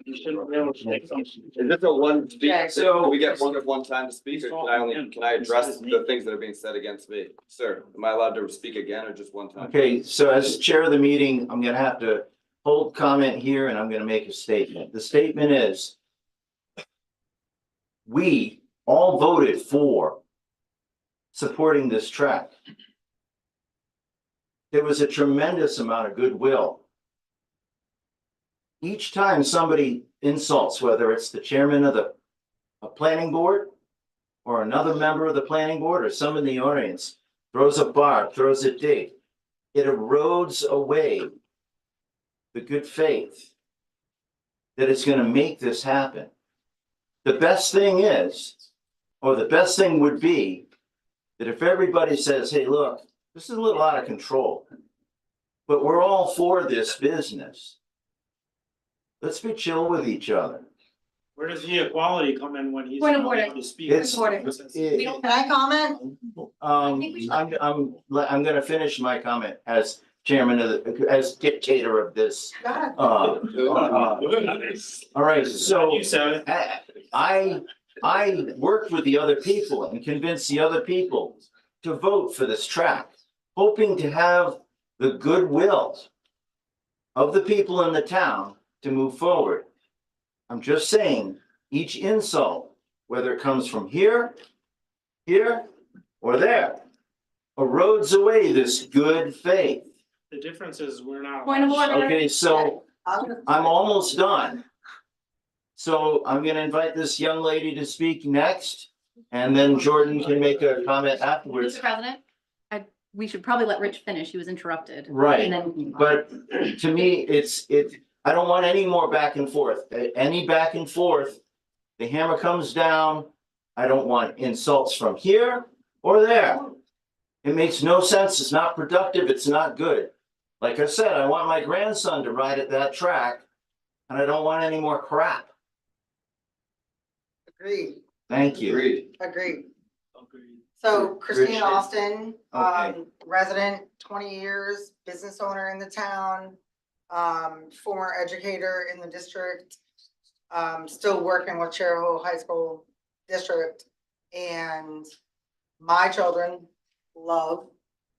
You shouldn't be able to say something. Is this a one speak, So- can we get one time to speak, or can I address the things that are being said against me? Sir, am I allowed to speak again or just one time? Okay, so as chair of the meeting, I'm gonna have to hold comment here and I'm gonna make a statement. The statement is we all voted for supporting this track. There was a tremendous amount of goodwill. Each time somebody insults, whether it's the chairman of the planning board or another member of the planning board or some in the audience, throws a barb, throws a dig, it erodes away the good faith that it's gonna make this happen. The best thing is, or the best thing would be, that if everybody says, hey, look, this is a little out of control, but we're all for this business. Let's be chill with each other. Where does the equality come in when he's Point of not order. allowed to speak? It's- Point of order. We don't- Can I comment? I'm gonna finish my comment as chairman of the, as dictator of this. Go ahead. All right, so You said it. I worked with the other people and convinced the other people to vote for this track, hoping to have the goodwill of the people in the town to move forward. I'm just saying, each insult, whether it comes from here, or there, erodes away this good faith. The difference is we're not. Point of order. Okay, so I'm almost done. So I'm gonna invite this young lady to speak next, and then Jordan can make a comment afterwards. Mr. President, we should probably let Rich finish. He was interrupted. Right, And then. but to me, I don't want any more back and forth. Any back and forth, the hammer comes down. I don't want insults from here or there. It makes no sense. It's not productive. It's not good. Like I said, I want my grandson to ride at that track, and I don't want any more crap. Agreed, Thank you. Agreed. agreed. Agreed. So Christine Richard. Austin, Okay. resident, 20 years, business owner in the town, former educator in the district, still working with Cherry High School District. And my children love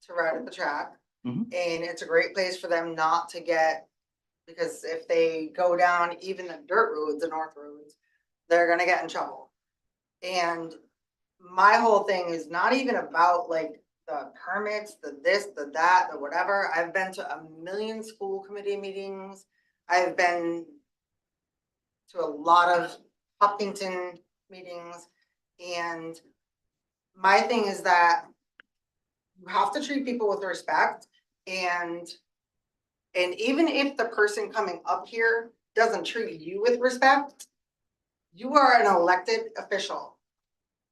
to ride at the track. Mhm. And it's a great place for them not to get, because if they go down even the dirt roads, the north roads, they're gonna get in trouble. And my whole thing is not even about like the permits, the this, the that, the whatever. I've been to a million school committee meetings. I've been to a lot of Hopkinton meetings. And my thing is that you have to treat people with respect, and even if the person coming up here doesn't treat you with respect, you are an elected official.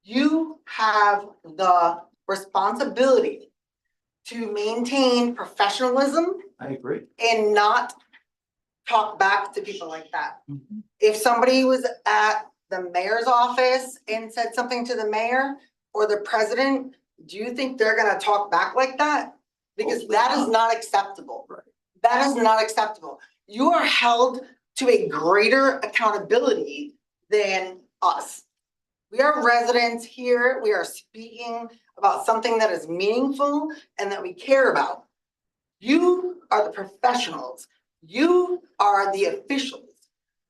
You have the responsibility to maintain professionalism I agree. and not talk back to people like that. If somebody was at the mayor's office and said something to the mayor or the president, do you think they're gonna talk back like that? Because that is not acceptable. Right. That is not acceptable. You are held to a greater accountability than us. We are residents here. We are speaking about something that is meaningful and that we care about. You are the professionals. You are the officials.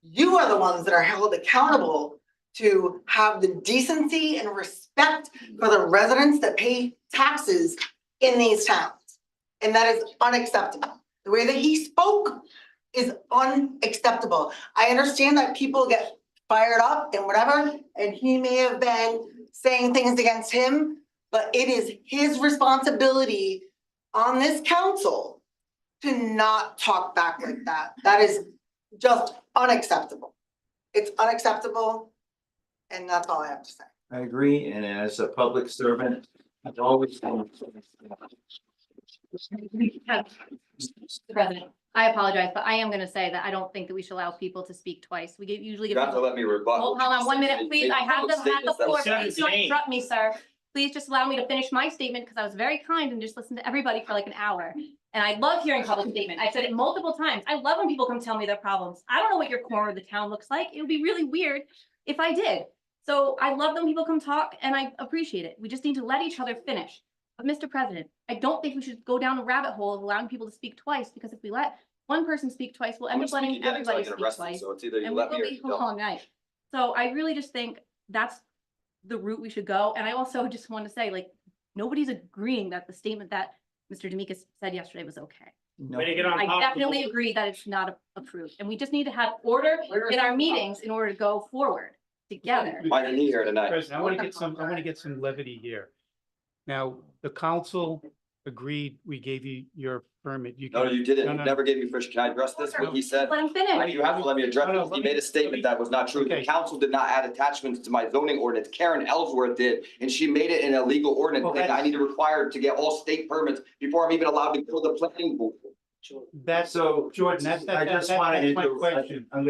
You are the ones that are held accountable to have the decency and respect for the residents that pay taxes in these towns. And that is unacceptable. The way that he spoke is unacceptable. I understand that people get fired up and whatever, and he may have been saying things against him, but it is his responsibility on this council to not talk back like that. That is just unacceptable. It's unacceptable, and that's all I have to say. I agree, and as a public servant, I've always been. Mr. President, I apologize, but I am gonna say that I don't think that we should allow people to speak twice. We usually You give have to people. let me rebut. Hold on 1 minute, please. I have the Statements that floor. was- Please don't interrupt me, sir. Please just allow me to finish my statement because I was very kind and just listened to everybody for like an hour. And I love hearing public statement. I've said it multiple times. I love when people come tell me their problems. I don't know what your corner of the town looks like. It would be really weird if I did. So I love when people come talk and I appreciate it. We just need to let each other finish. But Mr. President, I don't think we should go down a rabbit hole of allowing people to speak twice, because if we let one person speak twice, we'll I'm end gonna up speak letting again until I everybody get speak arrested, twice. so it's either you And we let will me or be you here all don't. night. So I really just think that's the route we should go. And I also just want to say, like, nobody's agreeing that the statement that Mr. D'Amico said yesterday was okay. No. Way to get on I top of definitely it. agree that it's not approved, and we just need to have order in our meetings in order to go forward together. Why didn't he here tonight? President, I want to get some levity here. Now, the council agreed, we gave you your permit. You No, can. you didn't. No, You no, never gave me first. Can I address this? What he said? Let him finish. You have to let me address No, no, this. He let made me- a statement that was not true. The Okay. council did not add attachments to my zoning ordinance. Karen Ellsworth did, and she made it an illegal ordinance. Well, saying I need to require to get all state permits before I'm even allowed to go to the planning board. That's, So, Jordan, that's, I just that's want to my question. I'm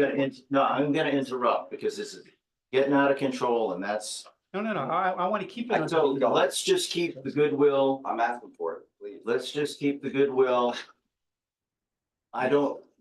gonna interrupt because this is getting out of control and that's, No, I want to keep it. so under- let's just keep the goodwill. I'm asking for it, please. Let's just keep the goodwill.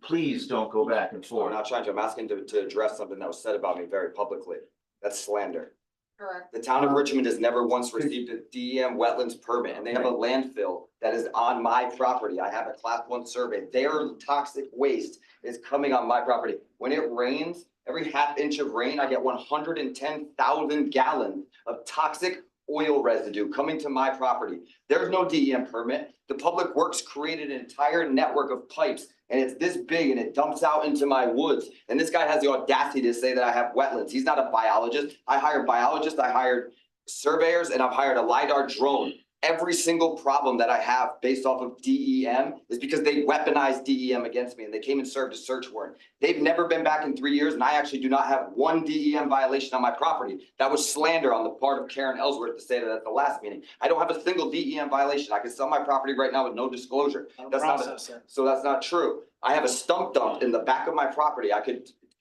Please don't go back and I'm forth. not trying to, I'm asking to address something that was said about me very publicly. That's slander. Correct. The town of Richmond has never once received a DEM wetlands permit, and they have a landfill that is on my property. I have a class 1 survey. Their toxic waste is coming on my property. When it rains, every half inch of rain, I get 110,000 gallons of toxic oil residue coming to my property. There's no DEM permit. The Public Works created an entire network of pipes, and it's this big and it dumps out into my woods. And this guy has the audacity to say that I have wetlands. He's not a biologist. I hired biologists, I hired surveyors, and I've hired a LiDAR drone. Every single problem that I have based off of DEM is because they weaponized DEM against me and they came and served a search warrant. They've never been back in 3 years, and I actually do not have one DEM violation on my property. That was slander on the part of Karen Ellsworth to say that at the last meeting. I don't have a single DEM violation. I can sell my property right now with no disclosure. That's not, so that's not true. I have a stump dump in the back of my property.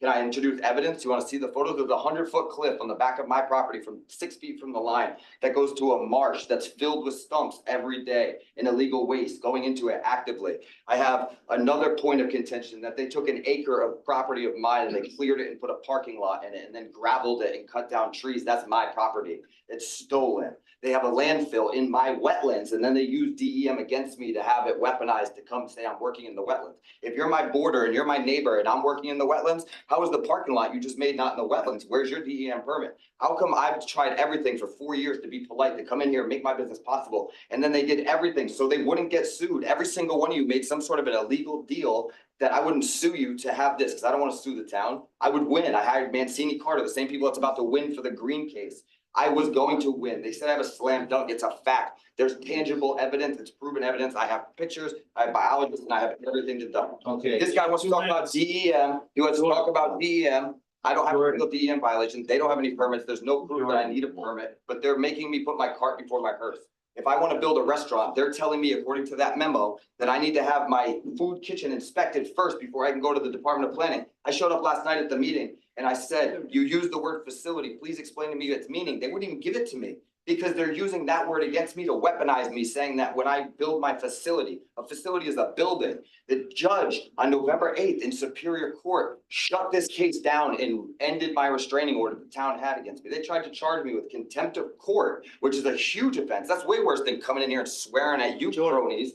Can I introduce evidence? You want to see the photos? There's a 100-foot cliff on the back of my property from 6 feet from the line that goes to a marsh that's filled with stumps every day and illegal waste going into it actively. I have another point of contention that they took an acre of property of mine and they cleared it and put a parking lot in it and then gravelled it and cut down trees. That's my property. It's stolen. They have a landfill in my wetlands, and then they use DEM against me to have it weaponized to come say I'm working in the wetlands. If you're my border and you're my neighbor and I'm working in the wetlands, how is the parking lot you just made not in the wetlands? Where's your DEM permit? How come I've tried everything for 4 years to be polite, to come in here and make my business possible, and then they did everything so they wouldn't get sued? Every single one of you made some sort of an illegal deal that I wouldn't sue you to have this, because I don't want to sue the town. I would win. I hired Mancini Carter, the same people that's about to win for the Green case. I was going to win. They said I have a slam dunk. It's a fact. There's tangible evidence. It's proven evidence. I have pictures, I have biologists, and I have everything to do. Okay. This guy wants to talk about DEM. He wants to talk about DEM. I don't have a single DEM violation. They don't have any permits. There's no proof that I need a permit, but they're making me put my cart before my hearse. If I want to build a restaurant, they're telling me, according to that memo, that I need to have my food kitchen inspected first before I can go to the Department of Planning. I showed up last night at the meeting and I said, you used the word facility. Please explain to me its meaning. They wouldn't even give it to me because they're using that word against me to weaponize me, saying that when I build my facility, a facility is a building. The judge on November 8th in Superior Court shut this case down and ended my restraining order the town had against me. They tried to charge me with contempt of court, which is a huge offense. That's way worse than coming in here and swearing at you cronies.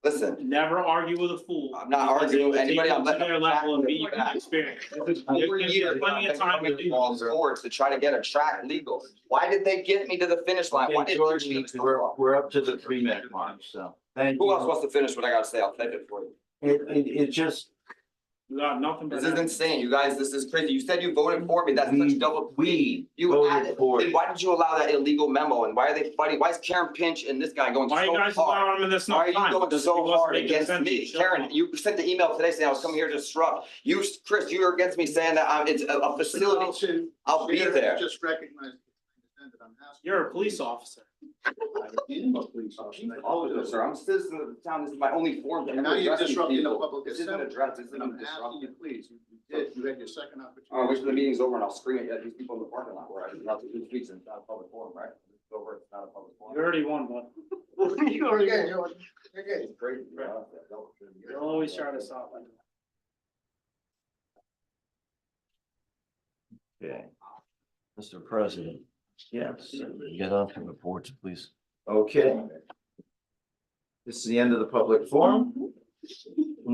Listen, Never argue with a fool. I'm not arguing with anybody. I'm letting Their them level and back be back. experienced. For years, Plenty I've of been time to coming do to all courts to try to get a track legal. Why did they get me to the finish line? Why Okay, did George, they take so we're, long? we're up to the 3-minute mark, so. Thank Who else you. wants to finish what I gotta say? I'll type it for you. It just, You got nothing but. This is insane, you guys. This is crazy. You said you voted for me. That's such double. You voted added, for then it. why did you allow that illegal memo? And why are they fighting? Why is Karen Pinch and this guy going Why are you so guys hard? allowing them this Why are enough you time? going Because so he wasn't hard making against sense. me? Shut Karen, up. you sent the email today saying I was coming here to disrupt. You, Chris, you were against me saying that it's a facility. I'll be there. Just recognize that I'm asking. You're a police officer. I am a police officer. Always, sir. I'm a citizen of the town. This is my only forum. to And ever now you're address these disrupting the people. public This isn't assembly. addressed. This isn't And I'm asking you, disruptive. please, you had your second opportunity. All right, wait till the meeting's over and I'll scream at these people in the parking lot where I did not do tweets and it's not a public forum, right? It's over, it's not a public forum. You already won, bud. You already did. It's crazy. You'll always try to stop like that. okay, Mr. President, yes, get on to reports, please. okay. This is the end of the public forum. We'll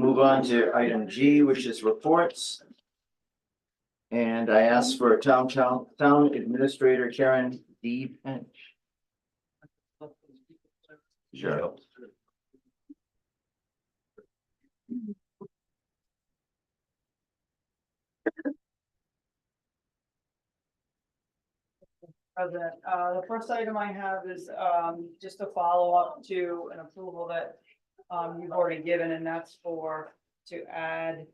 move on to item G, which is reports. And I ask for town administrator Karen D. Pinch. Sure. President, the first item I have is, just a follow-up to an approval that, you've already given, and that's to add,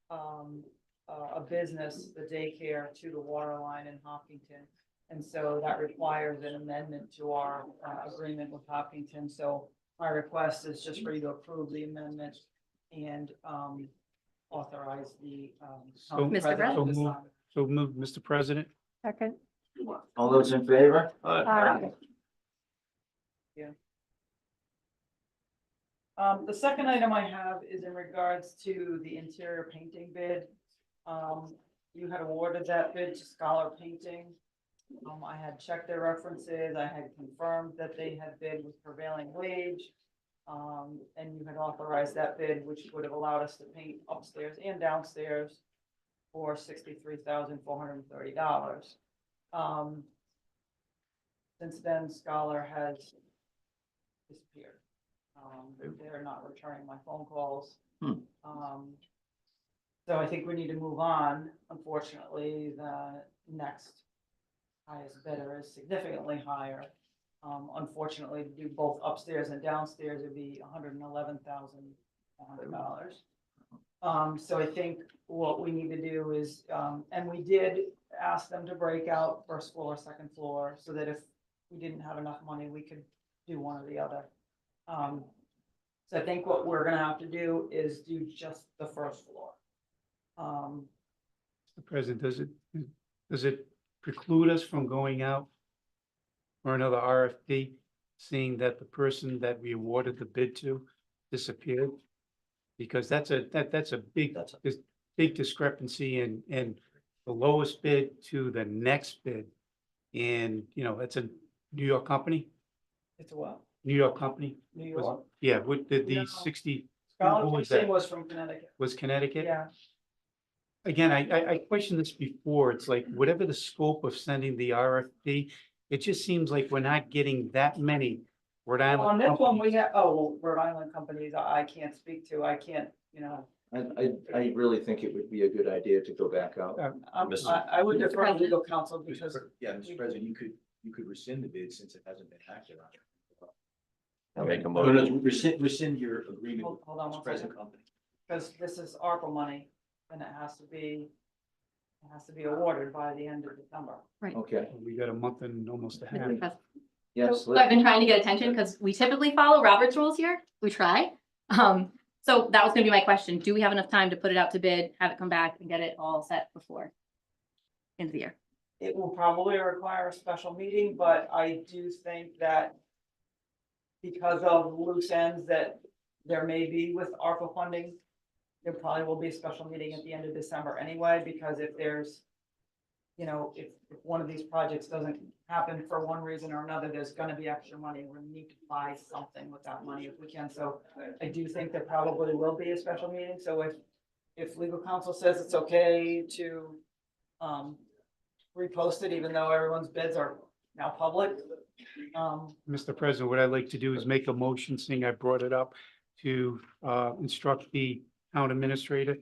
a business, the daycare, to the water line in Hopkinton. And so that requires an amendment to our, agreement with Hopkinton. So my request is just for you to approve the amendment and, authorize the, So- president Mr. Brett? to sign. So move, Mr. President. Second. All those in favor? Aye. The second item I have is in regards to the interior painting bid. You had awarded that bid to Scholar Painting. I had checked their references, I had confirmed that they had bid with prevailing wage. And you had authorized that bid, which would have allowed us to paint upstairs and downstairs for $63,430. Since then, Scholar has disappeared. They're not returning my phone calls. So I think we need to move on. Unfortunately, the next highest bidder is significantly higher. Unfortunately, to do both upstairs and downstairs would be $111,100. So I think what we need to do is, and we did ask them to break out first floor, second floor, so that if we didn't have enough money, we could do one or the other. So I think what we're gonna have to do is do just the first floor. Mr. President, does it preclude us from going out for another RFP, seeing that the person that we awarded the bid to disappeared? Because that's a big, That's big discrepancy in the lowest bid to the next bid. And, it's a New York company, It's a what? New York company. New York? Yeah, with the No. 60 Scholar who was Painting that? was from Connecticut. Was Connecticut? Yeah. Again, I questioned this before. It's like, whatever the scope of sending the RFP, it just seems like we're not getting that many Rhode On Island this one, we companies. have, well, Rhode Island companies, I can't speak to, I can't, I really think it would be a good idea to go back out. I would defer to legal counsel because. Yeah, Mr. President, you could rescind the bid since it hasn't been acted on. Make a No, no, motion. rescind your agreement with Hold on this one present second, company. because this is ARPA money, and it has to be awarded by the end of December. Okay, We got a month and almost a half. Mr. President. yes, So I've been trying to get attention because we typically follow Robert's rules here. We try. So that was gonna be my question. Do we have enough time to put it out to bid, have it come back and get it all set before end of the year? It will probably require a special meeting, but I do think that because of loose ends that there may be with ARPA funding, there probably will be a special meeting at the end of December anyway, because if there's, if one of these projects doesn't happen for one reason or another, there's gonna be extra money. We need to buy something with that money if we can. So I do think there probably will be a special meeting. So if legal counsel says it's okay to repost it, even though everyone's bids are now public. Mr. President, what I'd like to do is make a motion, seeing I brought it up, to instruct the town administrator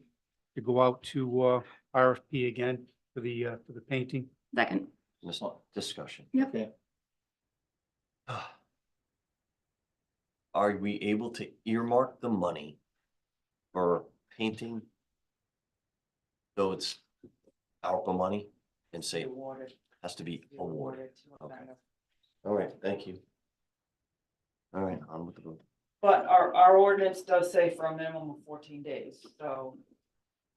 to go out to RFP again for the painting. Second. Discussion. okay. Are we able to earmark the money for painting? Though it's ARPA money and say it Awarded. has to be awarded. to a Okay. vendor. All right, thank you. All right, on with the vote. But our ordinance does say for a minimum of 14 days, so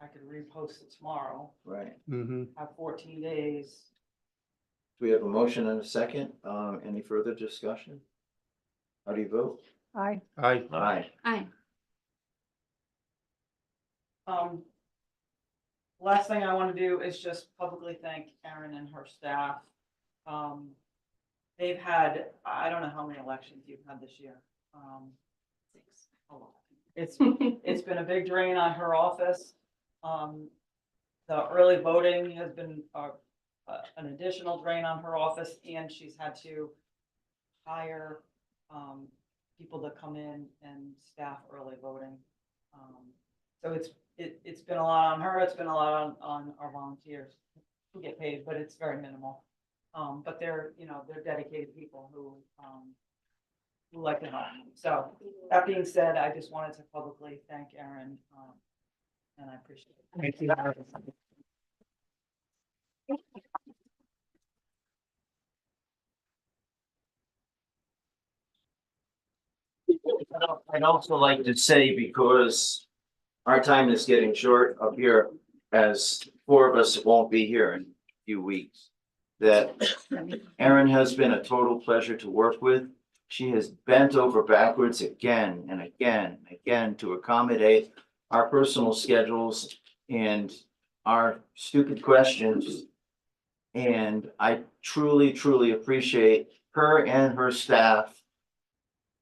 I could repost it tomorrow, Right. Mhm. have 14 days. Do we have a motion and a second? Any further discussion? How do you vote? Aye. Aye. Aye. Aye. Last thing I want to do is just publicly thank Erin and her staff. They've had, I don't know how many elections you've had this year. 6. A lot. It's been a big drain on her office. The early voting has been an additional drain on her office, and she's had to hire people to come in and staff early voting. So it's been a lot on her. It's been a lot on our volunteers who get paid, but it's very minimal. But they're, they're dedicated people who like to help. So that being said, I just wanted to publicly thank Aaron, and I appreciate it. Thank you. I'd also like to say, because our time is getting short up here, as four of us won't be here in a few weeks, that Erin has been a total pleasure to work with. She has bent over backwards again and again and again to accommodate our personal schedules and our stupid questions. And I truly, truly appreciate her and her staff,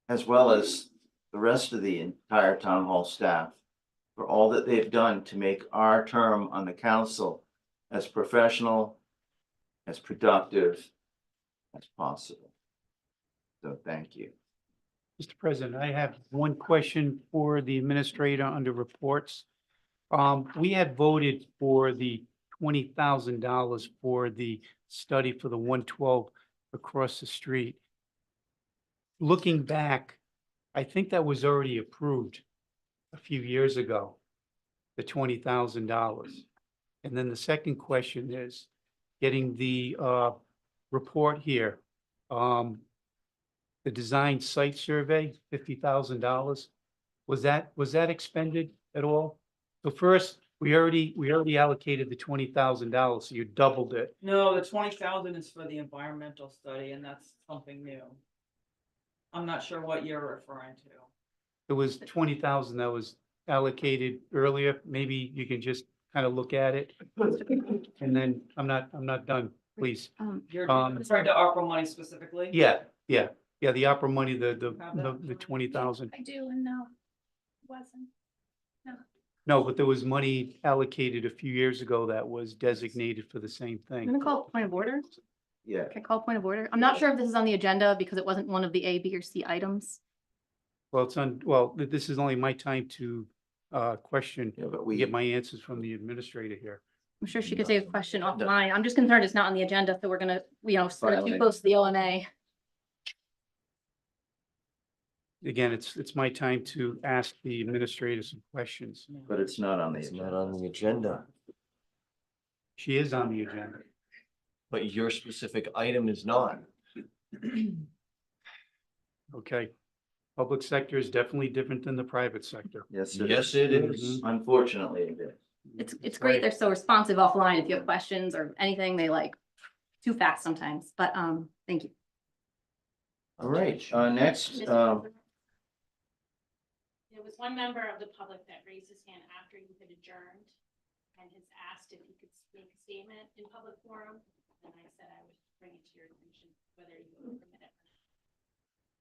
as well as the rest of the entire town hall staff, for all that they've done to make our term on the council as professional, as productive as possible. So thank you. Mr. President, I have one question for the administrator under reports. We had voted for the $20,000 for the study for the 112 across the street. Looking back, I think that was already approved a few years ago, the $20,000. And then the second question is getting the report here. The design site survey, $50,000. Was that expended at all? So first, we already allocated the $20,000, so you doubled it. No, the 20,000 is for the environmental study, and that's something new. I'm not sure what you're referring to. It was 20,000 that was allocated earlier. Maybe you can just kind of look at it. And then I'm not done, please. You're referring to ARPA money specifically? Yeah, the opera money, the Have that? 20,000. I do, and no, it wasn't. No, but there was money allocated a few years ago that was designated for the same I'm thing. gonna call point of order. Yeah. Can I call point of order? I'm not sure if this is on the agenda because it wasn't one of the A, B, or C items. Well, this is only my time to question, Yeah, but we we get my answers from the administrator here. I'm sure she could take a question offline. I'm just concerned it's not on the agenda, so we're gonna, sort of too close to the OMA. Again, it's my time to ask the administrator some questions. but it's not on the It's not agenda. on the agenda, She is on the agenda. but your specific item is not. Okay. Public sector is definitely different than the private sector. Yes, Yes, it is. Unfortunately, it is. It's great. They're so responsive offline. If you have questions or anything, they like too fast sometimes, but, thank you. All right, next, There was one member of the public that raised his hand after you had adjourned and has asked if he could make a statement in public forum. And I said I would bring it to your attention, whether you would permit it.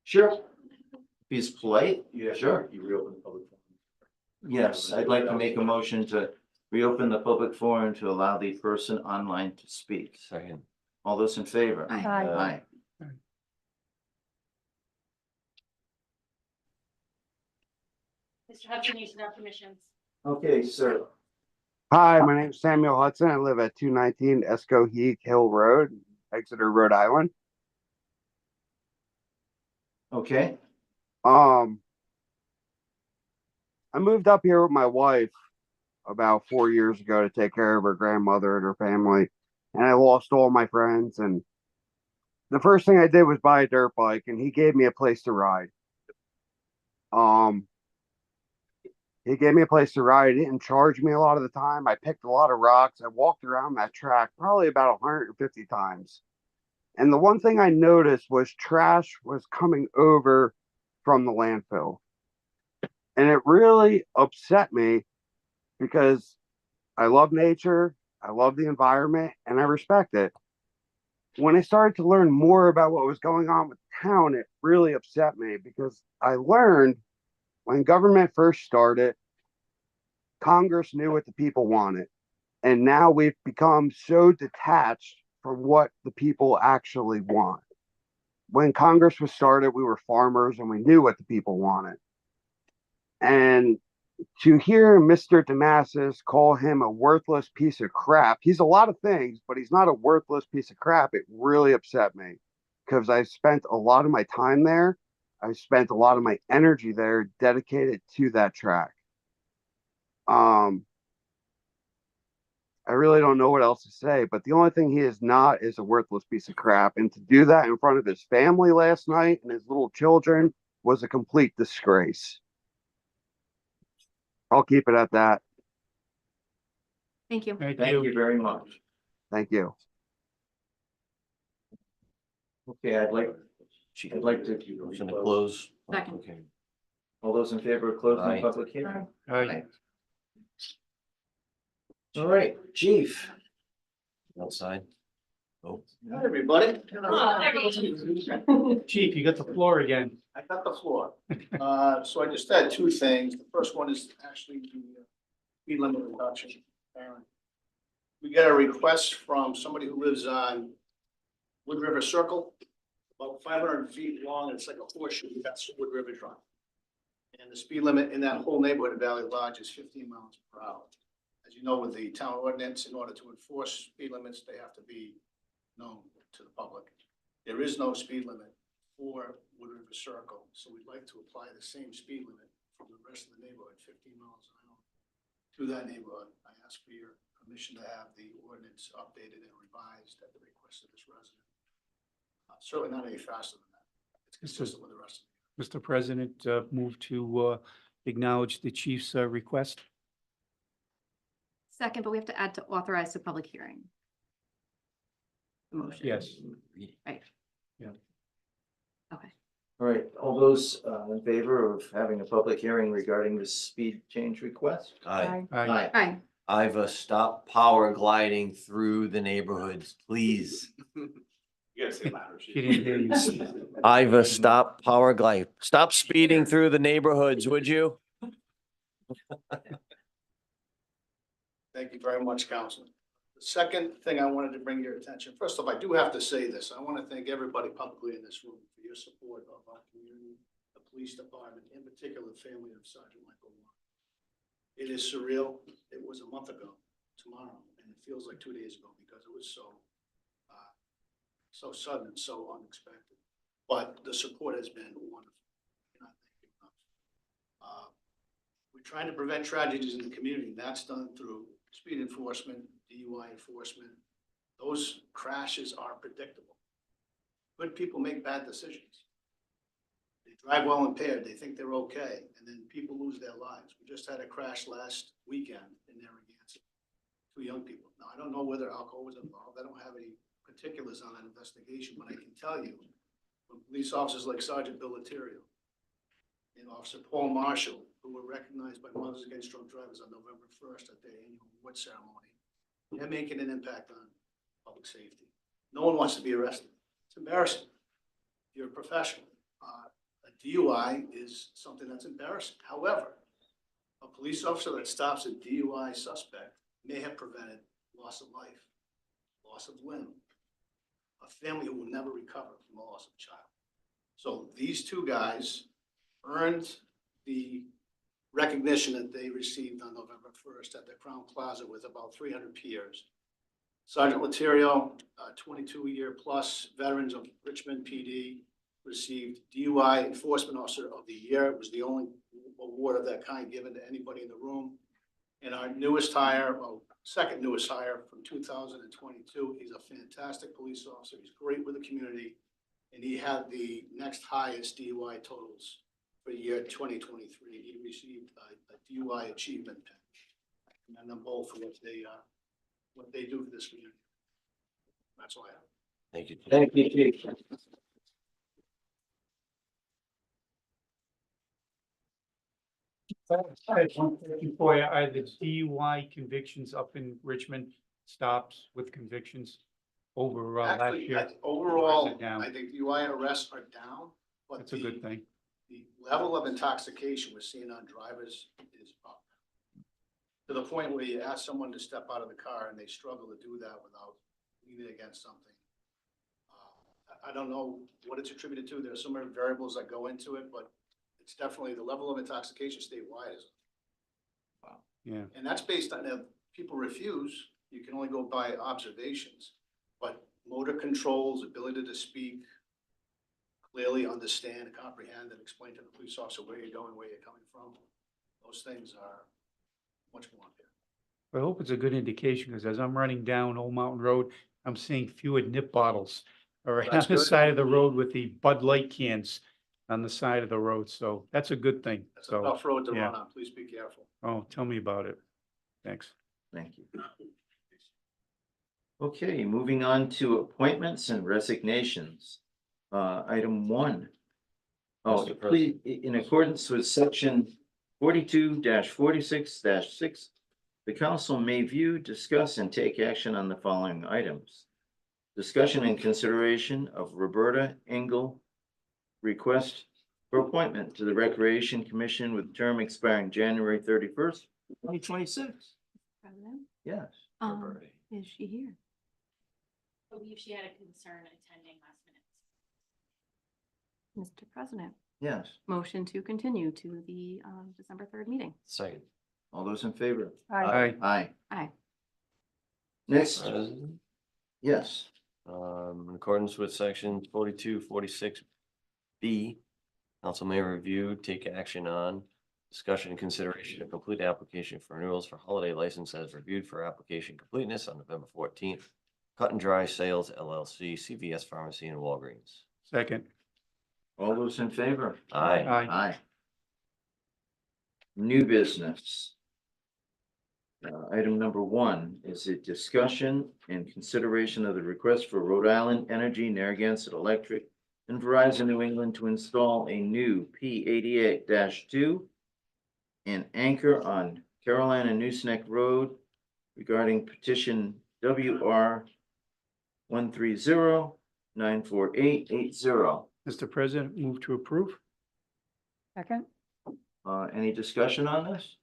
sure. If he's polite, Yeah, sure. You reopen the public forum. Yes, I'd like to make a motion to reopen the public forum to allow the person online to speak. Second. All those in favor? Aye. Aye. Mr. Hudson, you should have permissions. Okay, sir. Hi, my name is Samuel Hudson. I live at 219 Escoheek Hill Road, Exeter, Rhode Island. Okay, I moved up here with my wife about 4 years ago to take care of her grandmother and her family, and I lost all my friends. And the first thing I did was buy a dirt bike, and he gave me a place to ride. He gave me a place to ride. He didn't charge me a lot of the time. I picked a lot of rocks. I walked around that track probably about 150 times. And the one thing I noticed was trash was coming over from the landfill. And it really upset me because I love nature, I love the environment, and I respect it. When I started to learn more about what was going on with the town, it really upset me because I learned when government first started, Congress knew what the people wanted. And now we've become so detached from what the people actually want. When Congress was started, we were farmers and we knew what the people wanted. And To hear Mr. Damasus call him a worthless piece of crap, he's a lot of things, but he's not a worthless piece of crap. It really upset me because I spent a lot of my time there. I spent a lot of my energy there dedicated to that track. I really don't know what else to say, but the only thing he is not is a worthless piece of crap. And to do that in front of his family last night and his little children was a complete disgrace. I'll keep it at that. Thank you. Thank you very much. Thank you. Okay, I'd like to. Motion to close. Second. Okay. All those in favor of closing the Aye. public hearing? Aye. All right, chief. Outside. Oh, Hi, everybody. Chief, you got the floor again. I got the floor. So I just had two things. The first one is actually the speed limit reduction. We got a request from somebody who lives on Wood River Circle, about 500 feet long. It's like a horseshoe. That's Wood River Drive. And the speed limit in that whole neighborhood of Valley Lodge is 15 miles per hour. As you know, with the town ordinance, in order to enforce speed limits, they have to be known to the public. There is no speed limit for Wood River Circle, so we'd like to apply the same speed limit from the rest of the neighborhood, 15 miles an hour, to that neighborhood. I ask for your permission to have the ordinance updated and revised at the request of this resident. Certainly not any faster than that. It's consistent with the rest of it. Mr. President, move to acknowledge the chief's request. Second, but we have to add to authorize the public hearing. Yes. Right. Yeah. Okay. All right, all those in favor of having a public hearing regarding the speed change request? aye. Aye. Aye. Iva, stop power gliding through the neighborhoods, please. You gotta say louder. She didn't hear you. Iva, stop power glide. Stop speeding through the neighborhoods, would you? Thank you very much, Councilman. The second thing I wanted to bring your attention, first off, I do have to say this. I want to thank everybody publicly in this room for your support of our community, the police department, in particular, the family of Sergeant Michael Warren. It is surreal. It was a month ago tomorrow, and it feels like 2 days ago because it was so sudden and so unexpected. But the support has been wonderful. And I thank you enough. We're trying to prevent tragedies in the community. That's done through speed enforcement, DUI enforcement. Those crashes are predictable. Good people make bad decisions. They drive while impaired. They think they're okay, and then people lose their lives. We just had a crash last weekend in Narragansett. 2 young people. Now, I don't know whether alcohol was involved. I don't have any particulars on that investigation, but I can tell you, when police officers like Sergeant Bill Letterio and Officer Paul Marshall, who were recognized by Mothers Against Drunk Drivers on November 1st at their annual award ceremony, they're making an impact on public safety. No one wants to be arrested. It's embarrassing. You're a professional. A DUI is something that's embarrassing. However, a police officer that stops a DUI suspect may have prevented loss of life, loss of limb, a family who will never recover from the loss of a child. So these two guys earned the recognition that they received on November 1st at the Crown Plaza with about 300 peers. Sergeant Letterio, 22-year plus veterans of Richmond PD, received DUI Enforcement Officer of the Year. It was the only award of that kind given to anybody in the room. And our newest hire, well, second newest hire from 2022, he's a fantastic police officer. He's great with the community. And he had the next highest DUI totals for the year 2023. He received a DUI achievement pin. I commend them both for what they do for this community. That's all I have. Thank you. Thank you, chief. I have one question for you. Are the DUI convictions up in Richmond stops with convictions over last Actually, year? overall, Or is it down? I think DUI arrests are down, but That's a good thing. the level of intoxication we're seeing on drivers is up. To the point where you ask someone to step out of the car and they struggle to do that without leaning against something. I don't know what it's attributed to. There are so many variables that go into it, but it's definitely the level of intoxication statewide is. Yeah. And that's based on, if people refuse, you can only go by observations. But motor controls, ability to speak, clearly understand, comprehend, and explain to the police officer where you're going, where you're coming from. Those things are much more there. I hope it's a good indication, because as I'm running down Old Mountain Road, I'm seeing fewer nip bottles right on That's the good. side of the road with the Bud Light cans on the side of the road. So that's a good thing. That's a So, tough road to yeah. run on. Please be careful. Oh, tell me about it. Thanks. Thank you. Okay, moving on to appointments and resignations. Item 1. Oh, Mr. please, in accordance with section 42-46-6, the council may view, discuss, and take action on the following items. Discussion and consideration of Roberta Engel request for appointment to the Recreation Commission with term expiring January 31st, 2026. President, Yes. Roberta. is she here? I believe she had a concern attending last minute. Mr. President, Yes. motion to continue to the December 3rd meeting. Second. All those in favor? Aye. Aye. Aye. Next, President, yes. in accordance with section 42-46B, council may review, take action on discussion and consideration of complete application for renewals for holiday license as reviewed for application completeness on November 14th. Cut and Dry Sales LLC, CVS Pharmacy and Walgreens. Second. All those in favor? Aye. Aye. Aye. New business. Item number 1 is a discussion and consideration of the request for Rhode Island Energy, Narragansett Electric, and Verizon New England to install a new P88-2 and anchor on Carolina Nooseneck Road regarding petition WR 130-94880. Mr. President, move to approve. Second? Any discussion on this?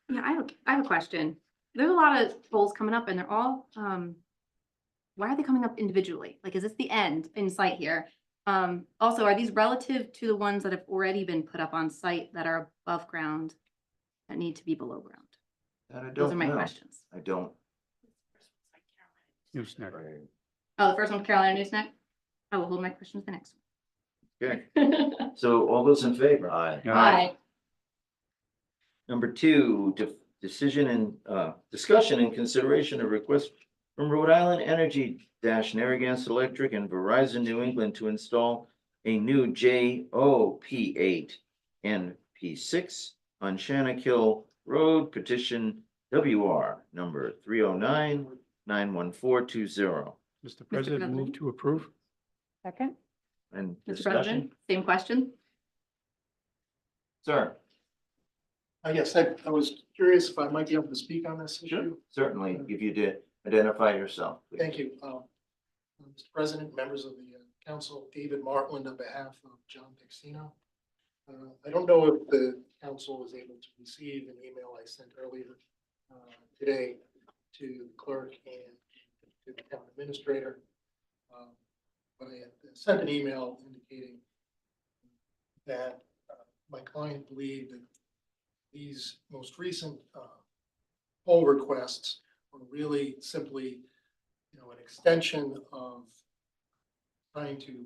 Yeah, I have a question. There's a lot of polls coming up and they're all, why are they coming up individually? Like, is this the end in sight here? Also, are these relative to the ones that have already been put up on site that are above ground that need to be below ground? That I don't Those are my know. questions. I don't. Nooseneck. Oh, the first one's Carolina Newsnet? I will hold my questions the next Okay, one. so all those in favor? Aye. Aye. Number 2, decision and discussion and consideration of request from Rhode Island Energy Narragansett Electric and Verizon New England to install a new JOP8 and P6 on Shannakill Road, petition WR number 309-91420. Mr. President, move to approve. Second? And Mr. discussion, President, same question? sir? Yes, I was curious if I might be able to speak on this issue. Certainly, if you did, identify yourself. please. Thank you. Mr. President, members of the council, David Martland on behalf of John Pixino. I don't know if the council was able to receive an email I sent earlier today to the clerk and to the town administrator. But I had sent an email indicating that my client believed that these most recent poll requests were really simply, an extension of trying to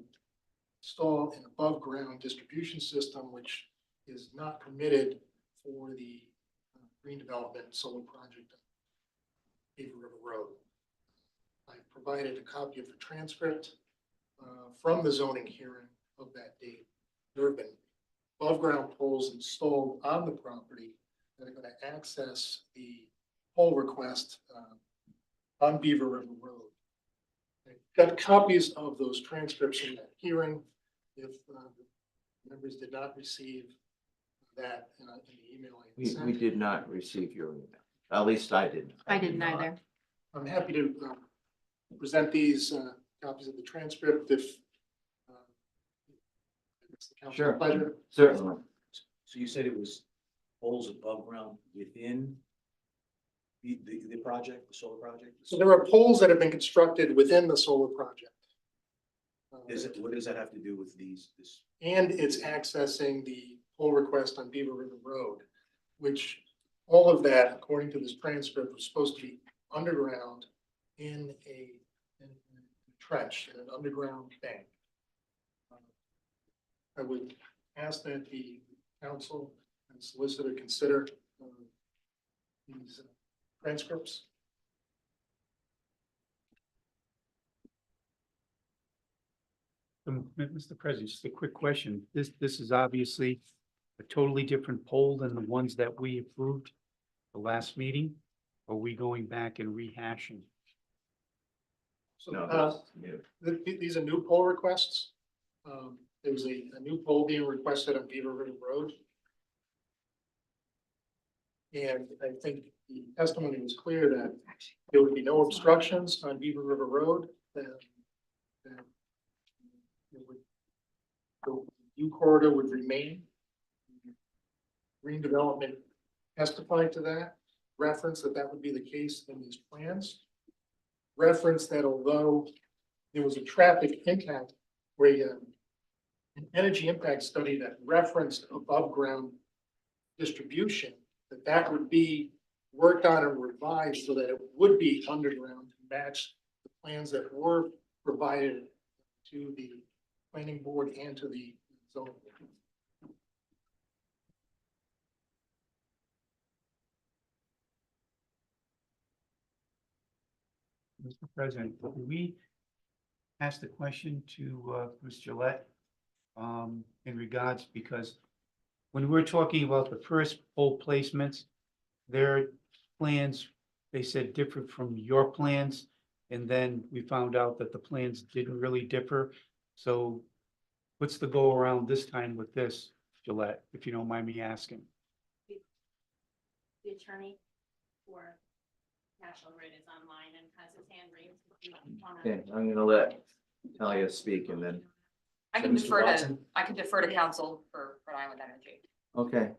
install an above ground distribution system, which is not permitted for the green development solar project on Beaver River Road. I provided a copy of the transcript from the zoning hearing of that date. There have been above ground poles installed on the property that are going to access the poll request on Beaver River Road. I got copies of those transcripts from that hearing. If members did not receive that in the email I had sent. We did not receive your email. At least I didn't. I didn't either. I'm happy to present these copies of the transcript if it's the council's Sure. pleasure. Certainly. So you said it was poles above ground within the project, the solar project? So there are poles that have been constructed within the solar project. What does that have to do with this? And it's accessing the poll request on Beaver River Road, which all of that, according to this transcript, was supposed to be underground in a trench, in an underground bank. I would ask that the council and solicitor consider these transcripts. Mr. President, just a quick question. This is obviously a totally different poll than the ones that we approved the last meeting. Are we going back and rehashing? So, No, that's new. these are new poll requests. There was a new poll being requested on Beaver River Road. And I think the testimony was clear that there would be no obstructions on Beaver River Road. That the U corridor would remain. Green development testified to that, reference that that would be the case in these plans. Reference that although there was a traffic impact where an energy impact study that referenced above ground distribution, that would be worked on and revised so that it would be underground to match the plans that were provided to the planning board and to the zoning board. Mr. President, we asked a question to Ms. Gillette in regards, because when we were talking about the first poll placements, their plans, they said differed from your plans. And then we found out that the plans didn't really differ. So what's the go around this time with this, Gillette, if you don't mind me asking? The attorney for National Grid is online and has his hand raised. If you wanna- Okay, I'm gonna let Talia speak and then, I can defer to- I can defer to council for Rhode Island Energy. okay.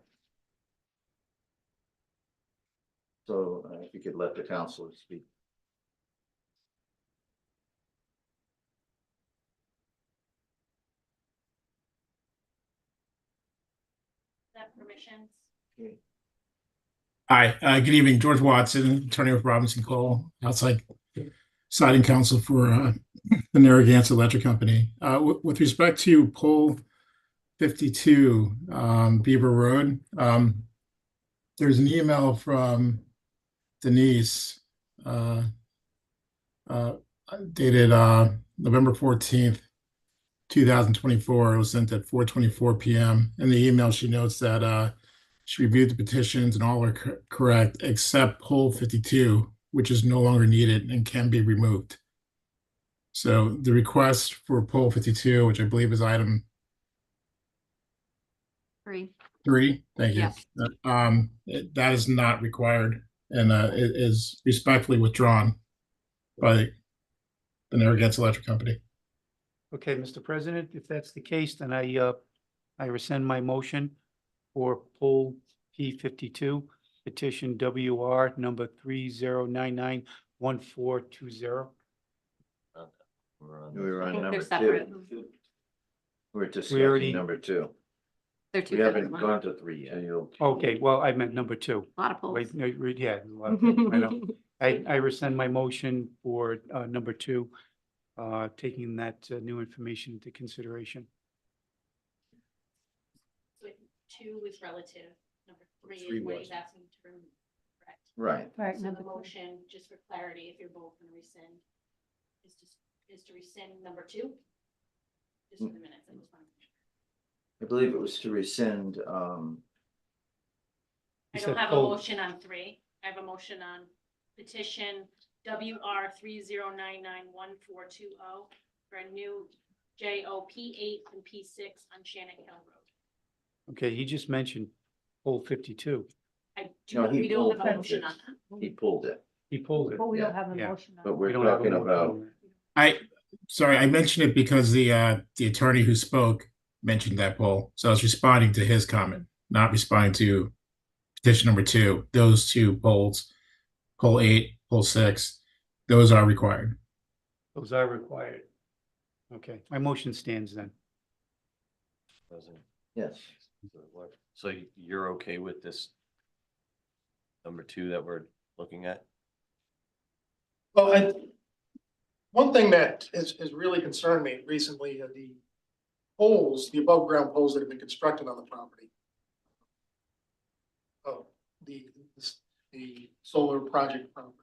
So if you could let the council speak. That permissions. Hi, good evening, George Watson, attorney with Robinson Cole, outside siding counsel for the Narragansett Electric Company. With respect to poll 52, Beaver Road, there's an email from Denise dated November 14th, 2024. It was sent at 4:24 p.m. In the email, she notes that she reviewed the petitions and all are correct except poll 52, which is no longer needed and can be removed. So the request for poll 52, which I believe is item 3. 3, thank you. Yes. That is not required and it is respectfully withdrawn by the Narragansett Electric Company. Okay, Mr. President, if that's the case, then I rescind my motion for poll P52, petition WR number 30991420. We were I on think number they're separate. 2. We're already- discussing number 2. They're two We haven't separate gone ones. to 3 yet. Okay, well, I meant number 2. A lot of polls. Wait, no, yeah, well, I know. I rescind my motion for number 2, taking that new information into consideration. So 2 is relative, number 3 3 is what was. he's asking to remove, correct? Right. Right, So number the 3. motion, just for clarity, if you're both gonna rescind, is to rescind number 2? Just for the minutes, I just want to. I believe it was to rescind, I You don't said have a poll. motion on 3. I have a motion on petition WR 30991420 for a new JO P8 and P6 on Shannon Hill Road. Okay, he just mentioned poll 52. No, he We don't pulled have a it. motion on that. He pulled it, He pulled it. But we Yeah, don't have a yeah. motion on but it. we're We don't have a talking motion about, on that. Sorry, I mentioned it because the attorney who spoke mentioned that poll. So I was responding to his comment, not responding to petition number 2. Those 2 polls, poll 8, poll 6, those are required. Those are required. Okay, my motion stands then. President. yes. So you're okay with this number two that we're looking at? Well, one thing that has really concerned me recently are the poles, the above ground poles that have been constructed on the property. Oh, the solar project property.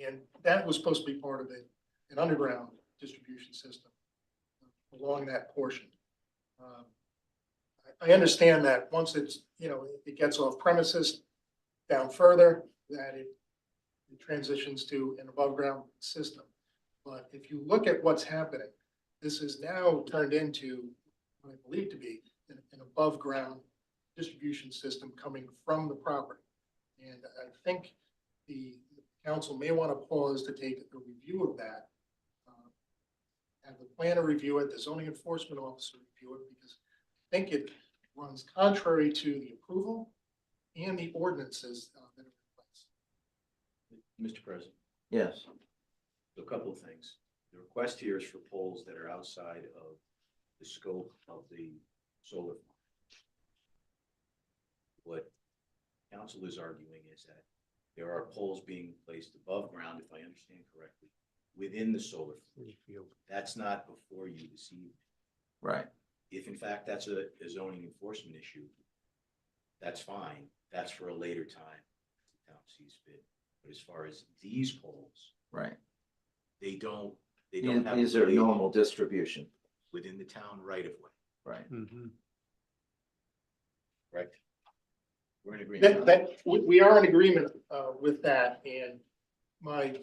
And that was supposed to be part of an underground distribution system along that portion. I understand that once it's, it gets off premises down further, that it transitions to an above ground system. But if you look at what's happening, this is now turned into what I believe to be an above ground distribution system coming from the property. And I think the council may want to pause to take a review of that. Have the planner review it, the zoning enforcement officer review it, because I think it runs contrary to the approval and the ordinances that are in place. Mr. President, Yes. a couple of things. The request here is for poles that are outside of the scope of the solar farm. What council is arguing is that there are poles being placed above ground, if I understand correctly, within the solar field. That's not before you this evening. Right. If in fact that's a zoning enforcement issue, that's fine. That's for a later time, as the town sees fit. But as far as these poles, Right. they don't have. These are normal distribution. Within the town right of way, Right. correct? We're in agreement. We are in agreement with that, and my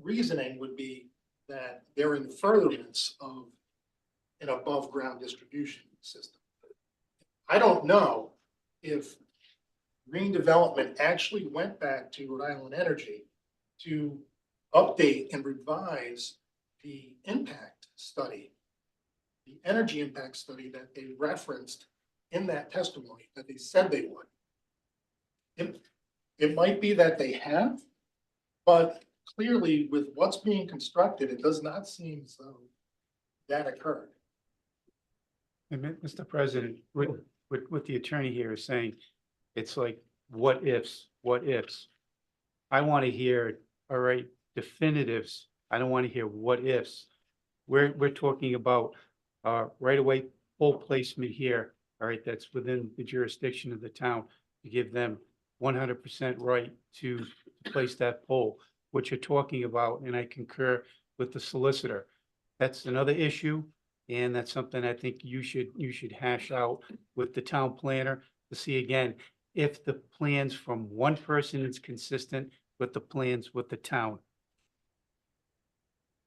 reasoning would be that they're in furtherance of an above ground distribution system. I don't know if green development actually went back to Rhode Island Energy to update and revise the impact study, the energy impact study that they referenced in that testimony that they said they would. It might be that they have, but clearly with what's being constructed, it does not seem as though that occurred. And Mr. President, what the attorney here is saying, it's like, what ifs, what ifs? I want to hear, all right, definitives. I don't want to hear what ifs. We're talking about right away pole placement here, all right, that's within the jurisdiction of the town to give them 100% right to place that pole. What you're talking about, and I concur with the solicitor, that's another issue. And that's something I think you should hash out with the town planner to see again, if the plans from one person is consistent with the plans with the town.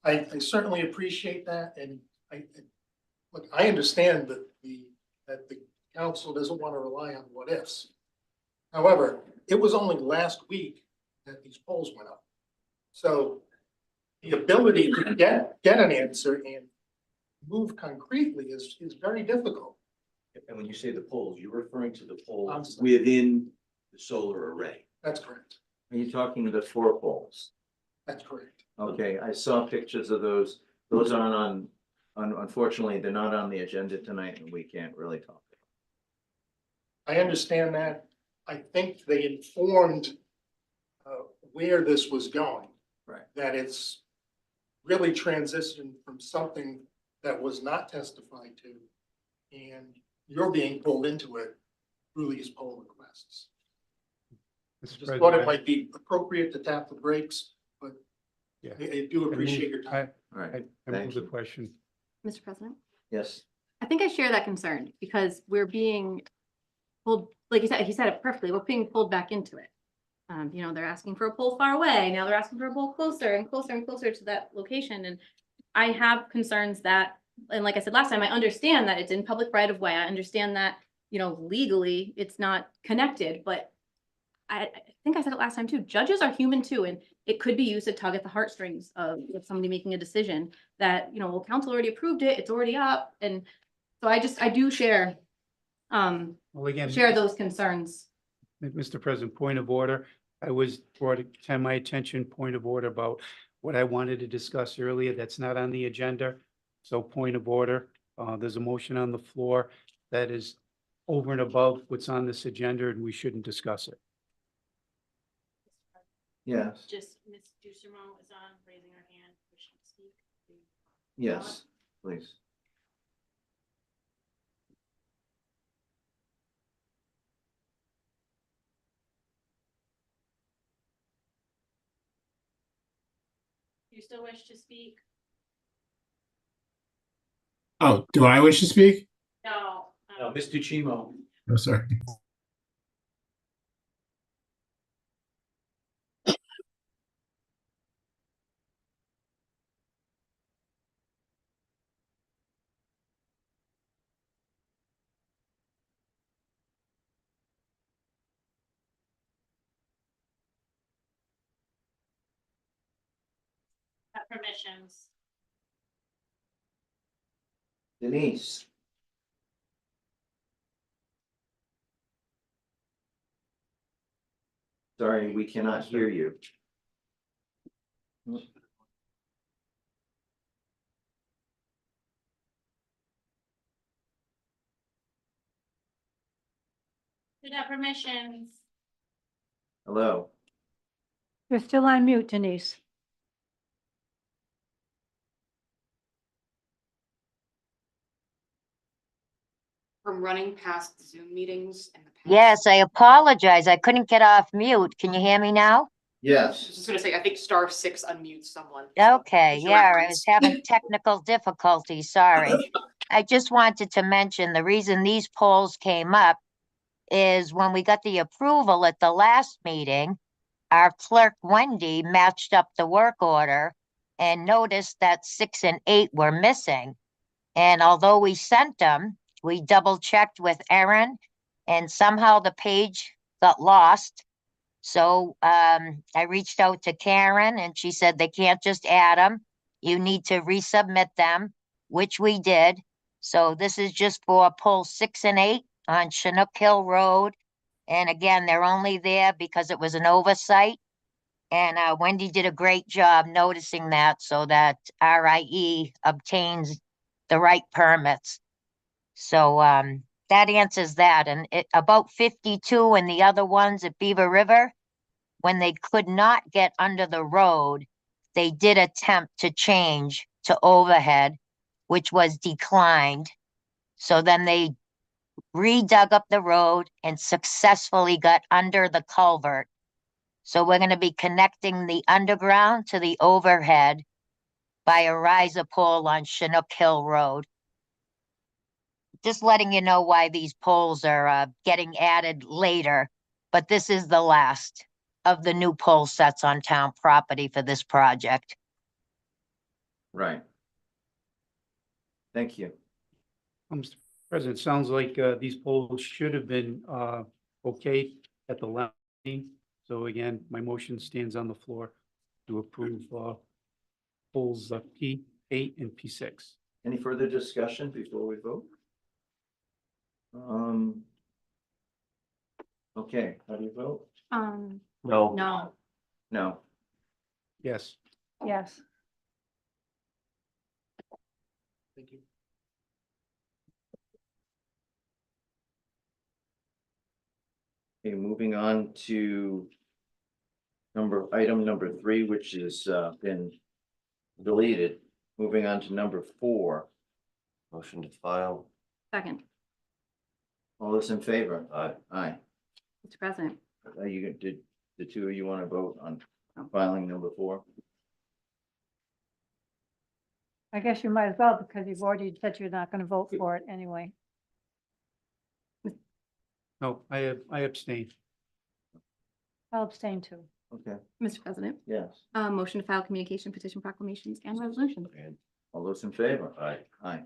I certainly appreciate that, and I understand that the council doesn't want to rely on what ifs. However, it was only last week that these polls went up. So the ability to get an answer and move concretely is very difficult. And when you say the poles, you're referring to the poles Absolutely. within the solar array. That's correct. Are you talking the 4 poles? That's correct. Okay, I saw pictures of those. Those aren't unfortunately, they're not on the agenda tonight and we can't really talk. I understand that. I think they informed where this was going. Right. That it's really transitioned from something that was not testified to, and you're being pulled into it through these poll requests. Just thought it might be appropriate to tap the brakes, but Yeah. I do appreciate your time. All right. I Thank move the you. question. Mr. President? Yes. I think I share that concern because we're being pulled, like you said, he said it perfectly, we're being pulled back into it. They're asking for a pole far away. Now they're asking for a pole closer and closer and closer to that location. And I have concerns that, and like I said last time, I understand that it's in public right of way. I understand that, legally it's not connected, but I think I said it last time too. Judges are human too, and it could be used to tug at the heartstrings of somebody making a decision that, well, council already approved it, it's already up. And so I do share, Well, again, share those concerns. Mr. President, point of order. I was brought to my attention, point of order about what I wanted to discuss earlier. That's not on the agenda. So point of order. There's a motion on the floor that is over and above what's on this agenda and we shouldn't discuss it. Yes, Just Ms. Ducermont is on, raising her hand, wishing to speak. yes, please. You still wish to speak? Oh, do I wish to speak? No. Mr. Chimo. I'm sorry. Have permissions. Denise. Sorry, we cannot hear you. Should have permissions. Hello, You're still on mute, Denise. From running past Zoom meetings in the past. Yes, I apologize. I couldn't get off mute. Can you hear me now? I was yes, just gonna say, I think *6 unmutes someone. so Okay, it's your yeah, I reference. was having technical difficulties, sorry. I just wanted to mention the reason these polls came up is when we got the approval at the last meeting, our clerk Wendy matched up the work order and noticed that 6 and 8 were missing. And although we sent them, we double checked with Erin and somehow the page got lost. So I reached out to Karen and she said they can't just add them. You need to resubmit them, which we did. So this is just for poll 6 and 8 on Chinook Hill Road. And again, they're only there because it was an oversight. And Wendy did a great job noticing that so that RIE obtains the right permits. So that answers that. And about 52 and the other ones at Beaver River, when they could not get under the road, they did attempt to change to overhead, which was declined. So then they redug up the road and successfully got under the culvert. So we're going to be connecting the underground to the overhead by a riser pole on Chinook Hill Road. Just letting you know why these poles are getting added later, but this is the last of the new pole sets on town property for this project. right. Thank you. Mr. President, sounds like these polls should have been okay at the last meeting. So again, my motion stands on the floor to approve polls P8 and P6. Any further discussion before we vote? Okay, how do you vote? No. No. No, Yes. Yes. Thank you. okay, moving on to item number 3, which has been deleted. Moving on to number 4. Motion to file. Second, All those in favor? Aye. Aye. Mr. President. Did the two of you want to vote on No. filing number 4? I guess you might as well because you've already said you're not going to vote for it anyway. No, I abstain. I'll abstain too. Okay, Mr. President, yes. motion to file communication, petition, proclamations, and resolutions. And All those in favor? aye. Aye.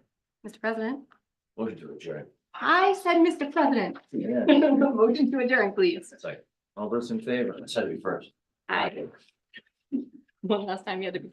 Mr. President, Motion to adjourn. I said Mr. President. Yeah. Motion to adjourn, please. Second. All those in favor? I said to be first. Aye. One last time you had to be.